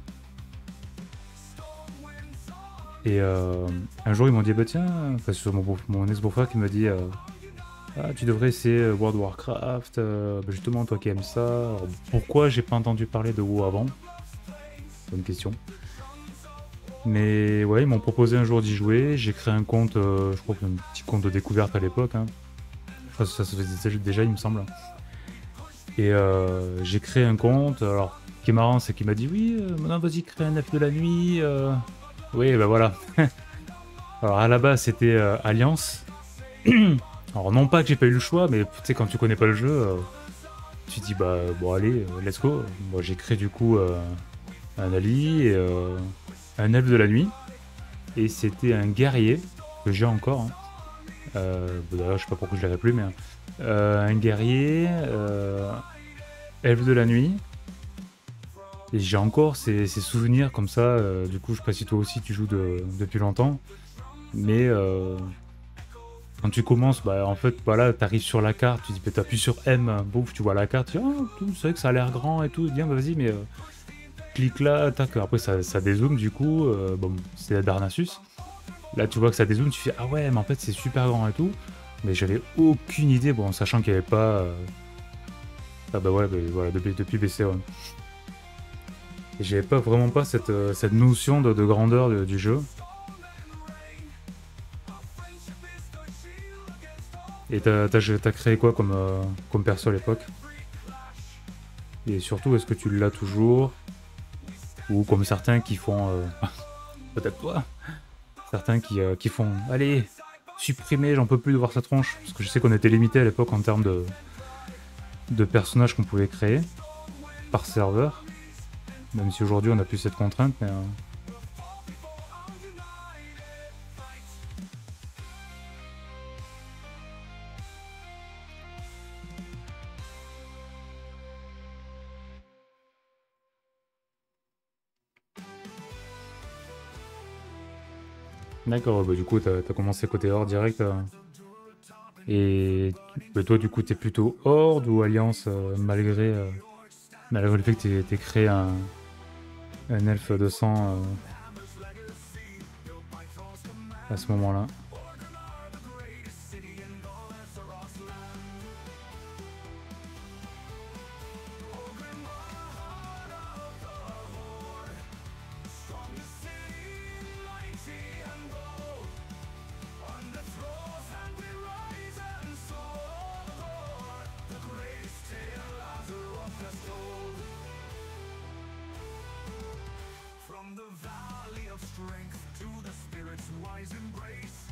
Et un jour, ils m'ont dit, bah tiens, enfin, c'est mon ex-beau-frère qui m'a dit, ah, tu devrais essayer World of Warcraft, bah, justement, toi qui aimes ça. Alors, pourquoi j'ai pas entendu parler de WoW avant? Bonne question. Mais ouais, ils m'ont proposé un jour d'y jouer. J'ai créé un compte, je crois qu'un petit compte de découverte à l'époque. Hein. Enfin, ça se faisait déjà, il me semble. Et j'ai créé un compte. Alors, ce qui est marrant, c'est qu'il m'a dit, oui, maintenant vas-y, crée un elfe de la nuit. Oui, bah voilà. Alors à la base, c'était Alliance. Alors non pas que j'ai pas eu le choix, mais tu sais, quand tu connais pas le jeu, tu te dis, bah bon allez, let's go. Moi j'ai créé du coup un Ali et un elfe de la nuit. Et c'était un guerrier, que j'ai encore. Hein. Bon, d'ailleurs, je sais pas pourquoi je l'avais plus, mais un guerrier, elfe de la nuit. Et j'ai encore ces souvenirs comme ça. Du coup, je sais pas si toi aussi tu joues depuis longtemps. Mais quand tu commences, bah en fait, voilà, t'arrives sur la carte, tu dis, bah, t'appuies sur M, bouf, tu vois la carte, tu dis, oh, c'est vrai que ça a l'air grand et tout, bien, bah, vas-y, mais clique là, tac, après ça dézoome du coup, bon, c'est la Darnassus. Là, tu vois que ça dézoome, tu fais, ah ouais, mais en fait, c'est super grand et tout. Mais j'avais aucune idée, bon, sachant qu'il n'y avait pas. Ah bah ouais, bah, voilà, depuis BC, ouais. Et j'avais pas vraiment pas cette notion de grandeur du jeu. Et t'as créé quoi comme perso à l'époque? Et surtout, est-ce que tu l'as toujours? Ou comme certains qui font... peut-être toi? Certains qui font... Allez, supprimer, j'en peux plus de voir sa tronche. Parce que je sais qu'on était limité à l'époque en termes de personnages qu'on pouvait créer par serveur. Même si aujourd'hui on n'a plus cette contrainte, mais... D'accord, ouais, bah, du coup t'as commencé côté Horde direct. Et bah, toi du coup t'es plutôt Horde ou Alliance malgré le fait que t'aies créé un elfe de sang à ce moment-là. From the valley of strength to the spirit's wise embrace,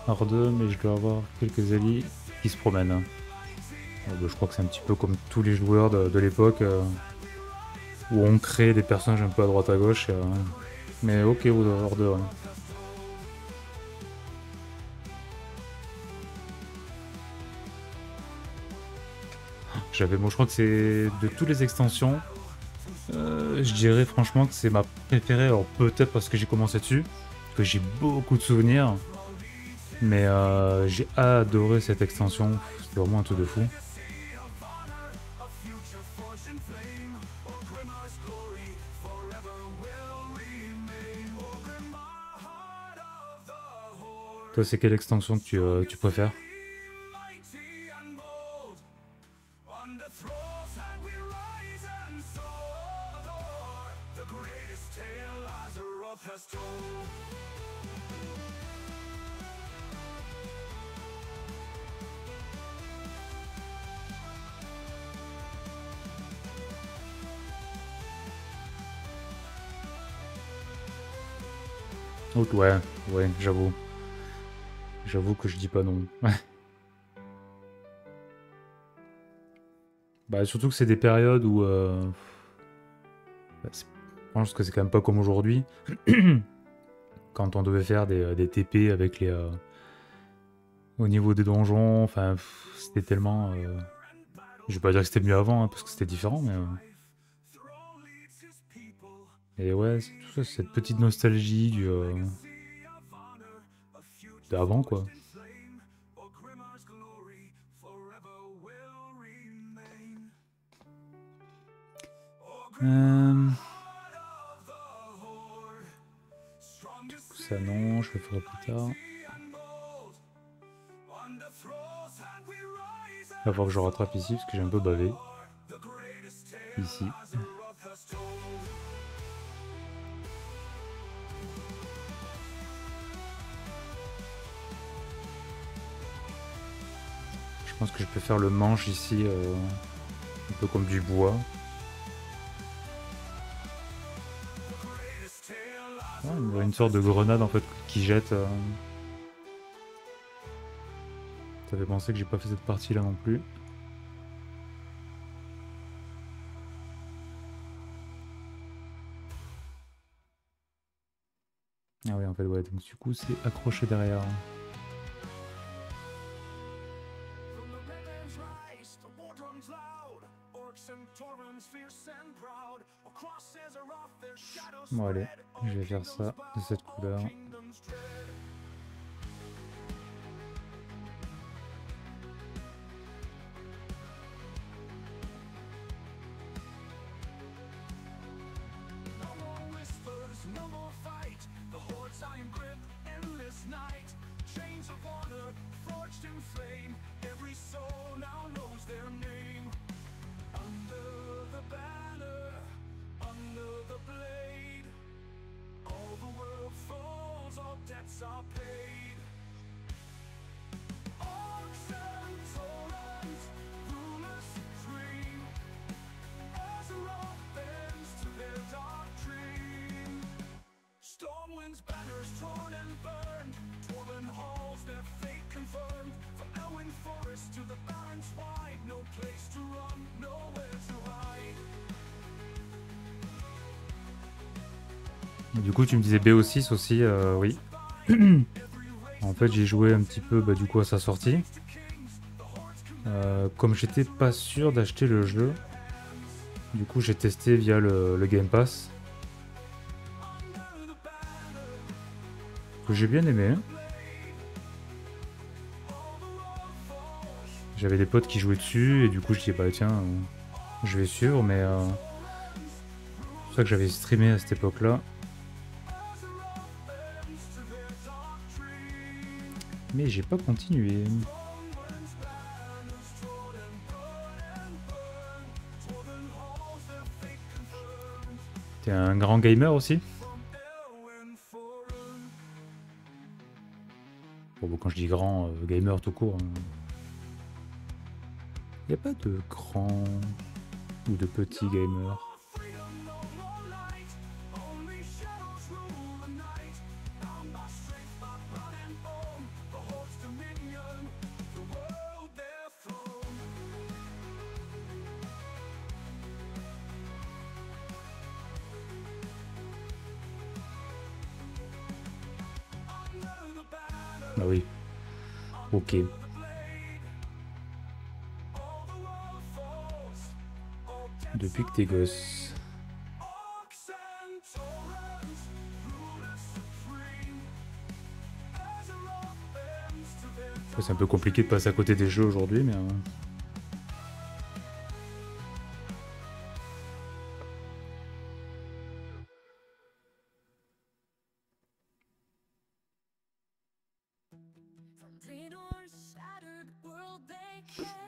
Horde, mais je dois avoir quelques alliés qui se promènent. Je crois que c'est un petit peu comme tous les joueurs de l'époque où on crée des personnages un peu à droite à gauche. Mais ok, Horde, ouais. Bon, je crois que c'est de toutes les extensions, je dirais franchement que c'est ma préférée. Alors peut-être parce que j'ai commencé dessus, que j'ai beaucoup de souvenirs, mais j'ai adoré cette extension. C'était vraiment un truc de fou. Toi, c'est quelle extension que tu préfères? Ouais, ouais, j'avoue. J'avoue que je dis pas non. Bah, surtout que c'est des périodes où... je pense que c'est quand même pas comme aujourd'hui. Quand on devait faire des TP avec les... au niveau des donjons, enfin, c'était tellement... je vais pas dire que c'était mieux avant, hein, parce que c'était différent, mais... Et ouais, c'est tout ça, cette petite nostalgie du... d'avant, quoi. Du coup, ça non, je le ferai plus tard. Il va falloir que je rattrape ici parce que j'ai un peu bavé. Ici. Je pense que je peux faire le manche ici, un peu comme du bois. Ouais, il y a une sorte de grenade en fait qui jette. Ça fait penser que j'ai pas fait cette partie là non plus. Ah oui, en fait, ouais, donc du coup c'est accroché derrière. Bon allez, je vais faire ça de cette couleur. Du coup, tu me disais BO6 aussi, oui. En fait, j'ai joué un petit peu du coup à sa sortie. Comme j'étais pas sûr d'acheter le jeu, du coup j'ai testé via le Game Pass. Que j'ai bien aimé. J'avais des potes qui jouaient dessus et du coup je disais bah tiens, je vais suivre, mais c'est pour ça que j'avais streamé à cette époque-là. Mais j'ai pas continué. T'es un grand gamer aussi? Bon, quand je dis grand, gamer tout court. Y a pas de grand ou de petit gamer. Bah oui. Ok. Depuis que t'es gosse. C'est un peu compliqué de passer à côté des jeux aujourd'hui, mais...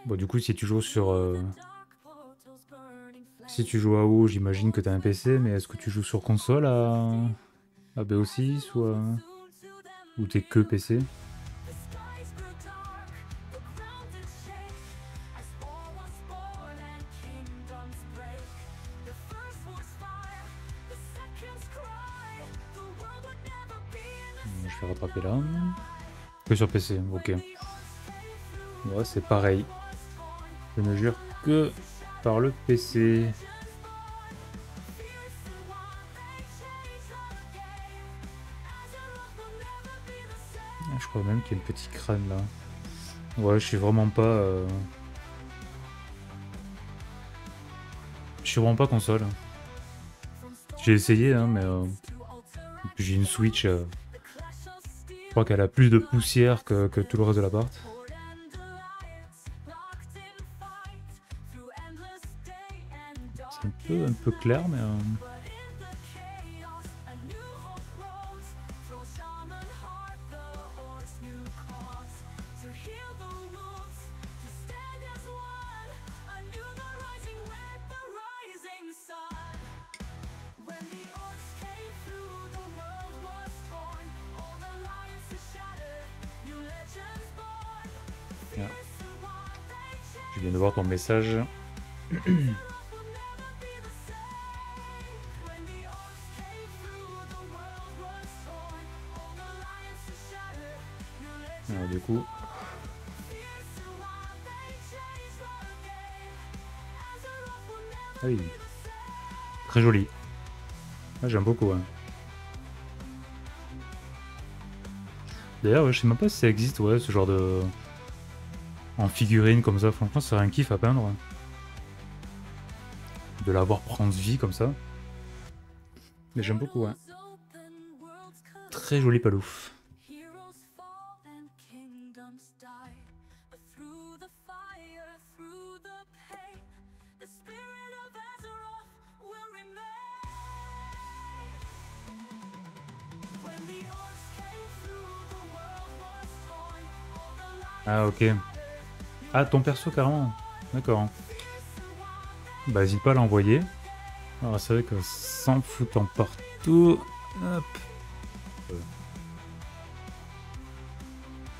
Bon, du coup, si tu joues sur... Si tu joues à WoW, j'imagine que t'as un PC, mais est-ce que tu joues sur console à BO6 ou t'es que PC? Je vais rattraper là. Que sur PC, ok. Ouais, c'est pareil. Je ne jure que par le PC. Je crois même qu'il y a une petite crâne là. Ouais, je suis vraiment pas... Je suis vraiment pas console. J'ai essayé, hein, mais... J'ai une Switch... Je crois qu'elle a plus de poussière que tout le reste de l'appart. C'est un peu clair, mais... Je viens de voir ton message. Alors, du coup... Ah oui. Très joli. Ah, j'aime beaucoup. Hein. D'ailleurs, ouais, je sais même pas si ça existe, ouais, ce genre de... En figurine comme ça, franchement, c'est un kiff à peindre. Hein. De l'avoir prendre vie comme ça. Mais j'aime beaucoup, ouais. Très joli palouf. Ah ok. Ah ton perso carrément. D'accord. Bah n'hésite pas à l'envoyer. Alors c'est vrai que sans foutant partout. Hop.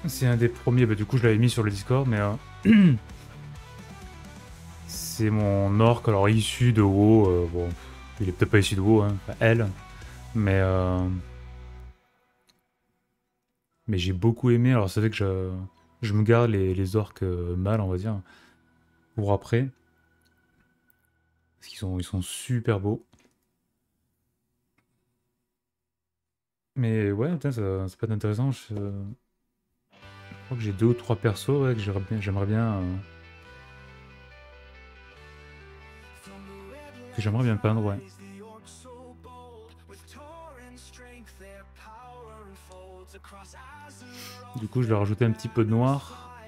C'est un des premiers, bah du coup je l'avais mis sur le Discord, mais c'est mon orc, alors issu de WoW, bon, il est peut-être pas issu de WoW, hein, enfin, elle, mais j'ai beaucoup aimé, alors c'est vrai que je me garde les orques mâles, on va dire, pour après, parce qu'ils sont super beaux. Mais ouais, putain, ça peut être intéressant, je crois que j'ai 2 ou 3 persos ouais, que j'aimerais bien peindre, ouais. Du coup, je vais rajouter un petit peu de noir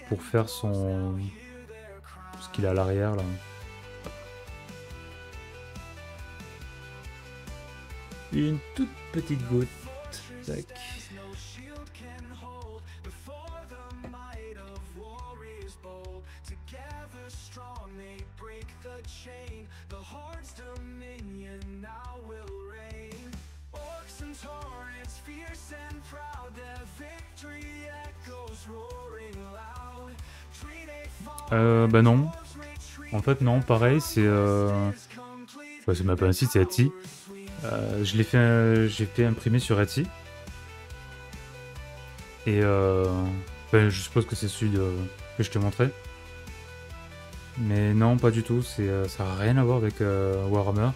pour faire ce qu'il a à l'arrière là. Une toute petite goutte. Tac. Bah non. En fait non, pareil, c'est bah, c'est même pas un site, c'est Etsy. J'ai fait imprimer sur Etsy. Et ben, je suppose que c'est celui que je te montrais. Mais non, pas du tout, ça n'a rien à voir avec Warhammer.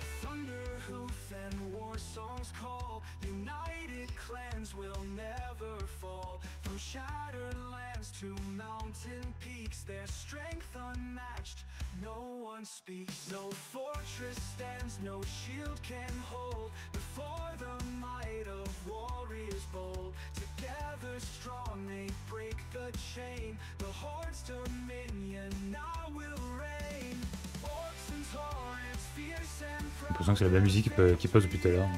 No one speaks, no fortress stands, no shield can hold before the might of warriors bold. Together strong they break the chain, the horde's dominion now will reign. Orcs and torrents, fierce and J'ai l'impression que c'est la même musique qui passe depuis tout à l'heure.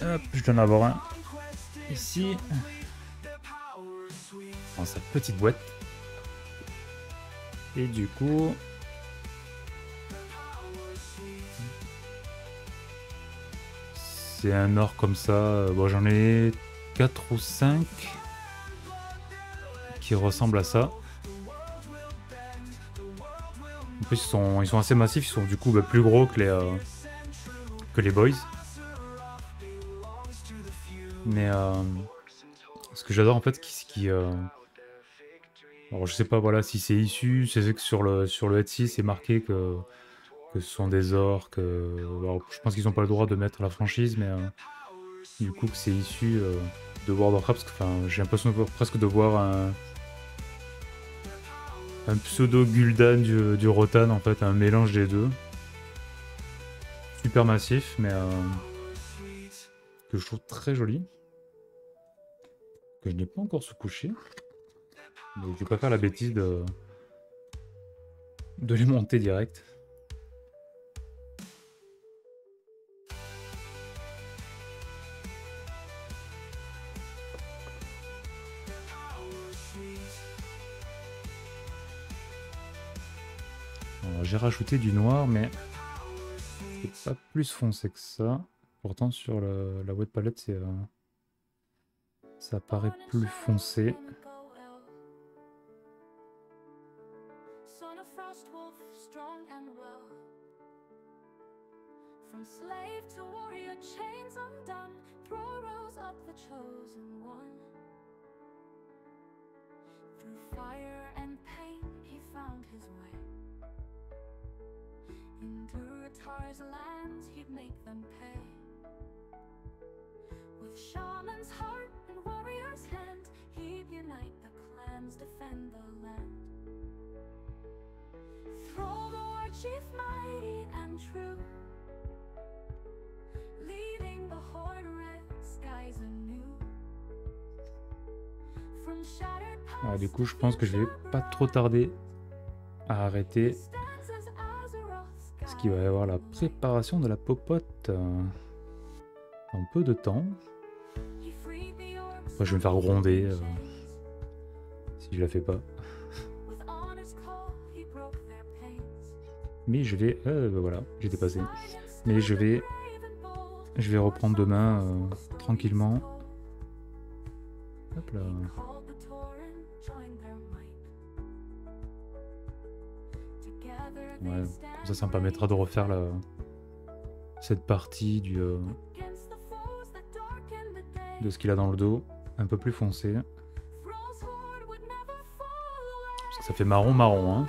Hop, je dois en avoir un ici. Dans sa petite boîte. Et du coup... c'est un or comme ça. Bon, j'en ai 4 ou 5 qui ressemblent à ça. En plus, ils sont assez massifs. Ils sont du coup plus gros que les boys. Mais ce que j'adore en fait, alors je sais pas voilà si c'est issu, c'est que sur le Etsy c'est marqué que ce sont des orques. Alors, je pense qu'ils n'ont pas le droit de mettre la franchise, mais du coup que c'est issu de World of Warcraft. Enfin, j'ai l'impression presque de voir un pseudo Gul'dan du Rotan en fait, un mélange des deux. Super massif, mais que je trouve très joli. Que je n'ai pas encore sous-couché. Donc je vais pas faire la bêtise de les monter direct. J'ai rajouté du noir, mais c'est pas plus foncé que ça. Pourtant sur la wet palette, ça paraît plus foncé. From slave to warrior, chains undone, throw rose up the chosen one. Through fire and pain, he found his way. In Durotar's lands, he'd make them pay. With shaman's heart and warrior's hand, he'd unite the clans, defend the land. Throw the war chief mighty and true, leading the horde red skies anew. From shattered Alors, du coup, je pense que je vais pas trop tarder à arrêter. Parce qu'il va y avoir la préparation de la popote en peu de temps. Après, je vais me faire gronder si je la fais pas. Mais je vais... voilà, j'ai dépassé. Mais je vais reprendre demain tranquillement. Hop là. Ouais, ça me permettra de refaire cette partie de ce qu'il a dans le dos, un peu plus foncé. Parce que ça fait marron, hein.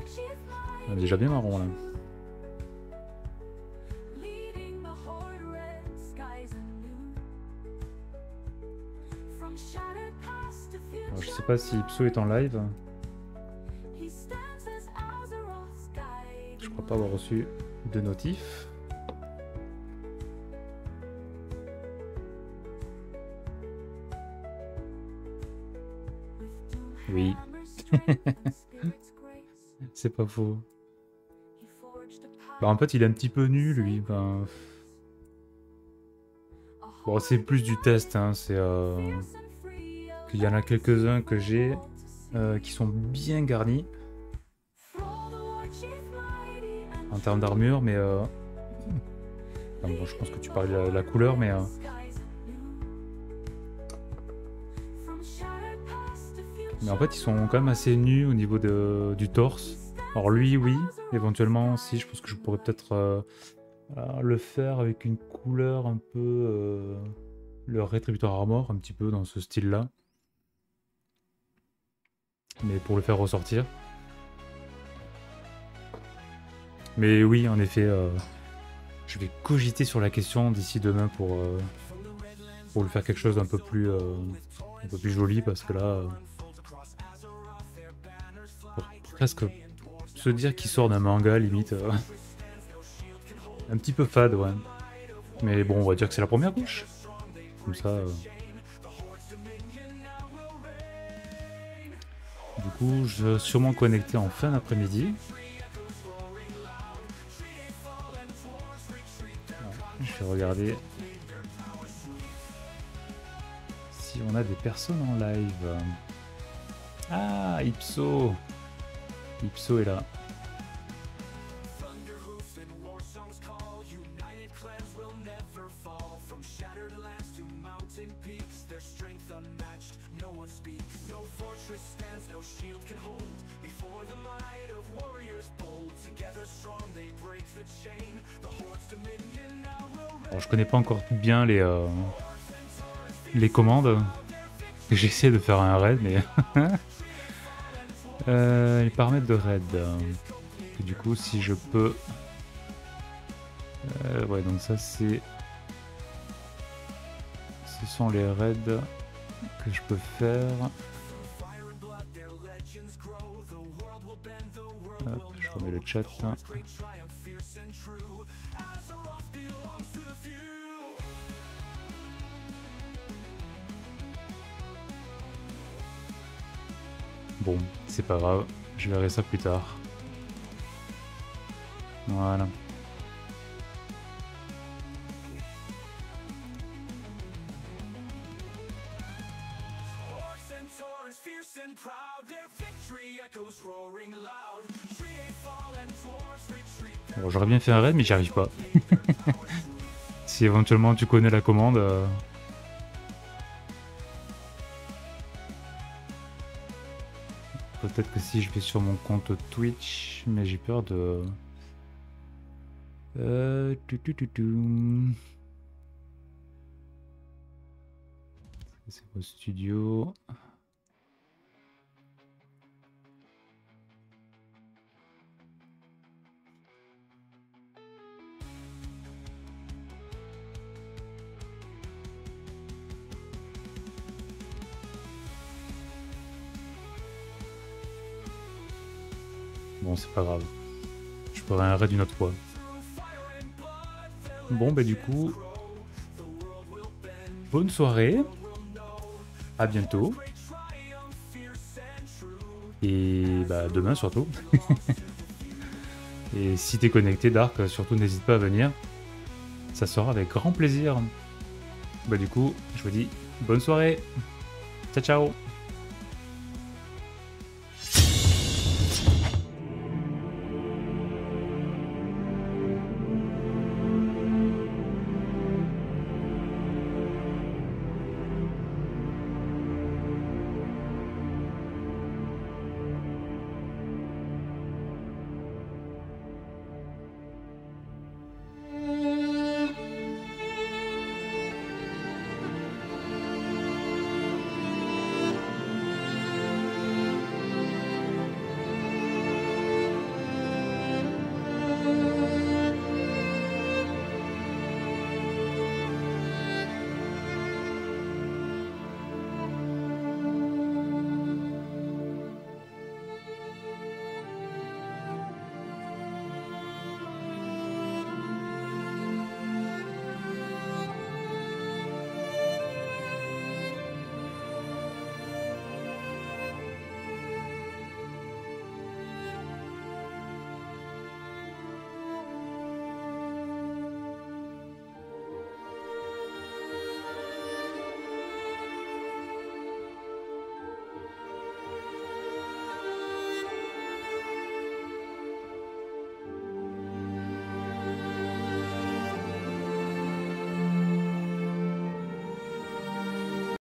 On est déjà bien marron là. Alors, je sais pas si Pso est en live. Je crois pas avoir reçu de notif. Oui. C'est pas faux. Bah, en fait, il est un petit peu nu, lui. Ben... Bon, c'est plus du test, hein. C'est qu'il y en a quelques-uns que j'ai qui sont bien garnis en termes d'armure, mais enfin, bon, je pense que tu parlais de la couleur, mais en fait, ils sont quand même assez nus au niveau du torse. Alors lui, oui, éventuellement, si, je pense que je pourrais peut-être le faire avec une couleur un peu... le Rétributeur Armor, un petit peu dans ce style-là. Mais pour le faire ressortir. Mais oui, en effet, je vais cogiter sur la question d'ici demain pour lui faire quelque chose d'un peu plus joli, parce que là... presque se dire qu'il sort d'un manga, limite. Un petit peu fade, ouais. Mais bon, on va dire que c'est la première couche. Comme ça... Du coup, je vais sûrement connecter en fin d'après-midi. Je vais regarder si on a des personnes en live. Ah, Ipso! Ipso est là. Alors, je connais pas encore bien les commandes. J'essaie de faire un raid, mais les paramètres de raid. Et du coup, si je peux, ouais, donc ça c'est, ce sont les raids que je peux faire. Hop, je remets le chat là. Bon, c'est pas grave, je verrai ça plus tard. Voilà. Bon, j'aurais bien fait un raid, mais j'y arrive pas. Si éventuellement tu connais la commande... Peut-être que si je vais sur mon compte Twitch, mais j'ai peur de... C'est au studio. Bon, c'est pas grave. Je ferai un raid une autre fois. Bon, bah du coup... Bonne soirée. À bientôt. Et bah demain surtout. Et si t'es connecté, Dark, surtout n'hésite pas à venir. Ça sera avec grand plaisir. Bah du coup, je vous dis bonne soirée. Ciao ciao.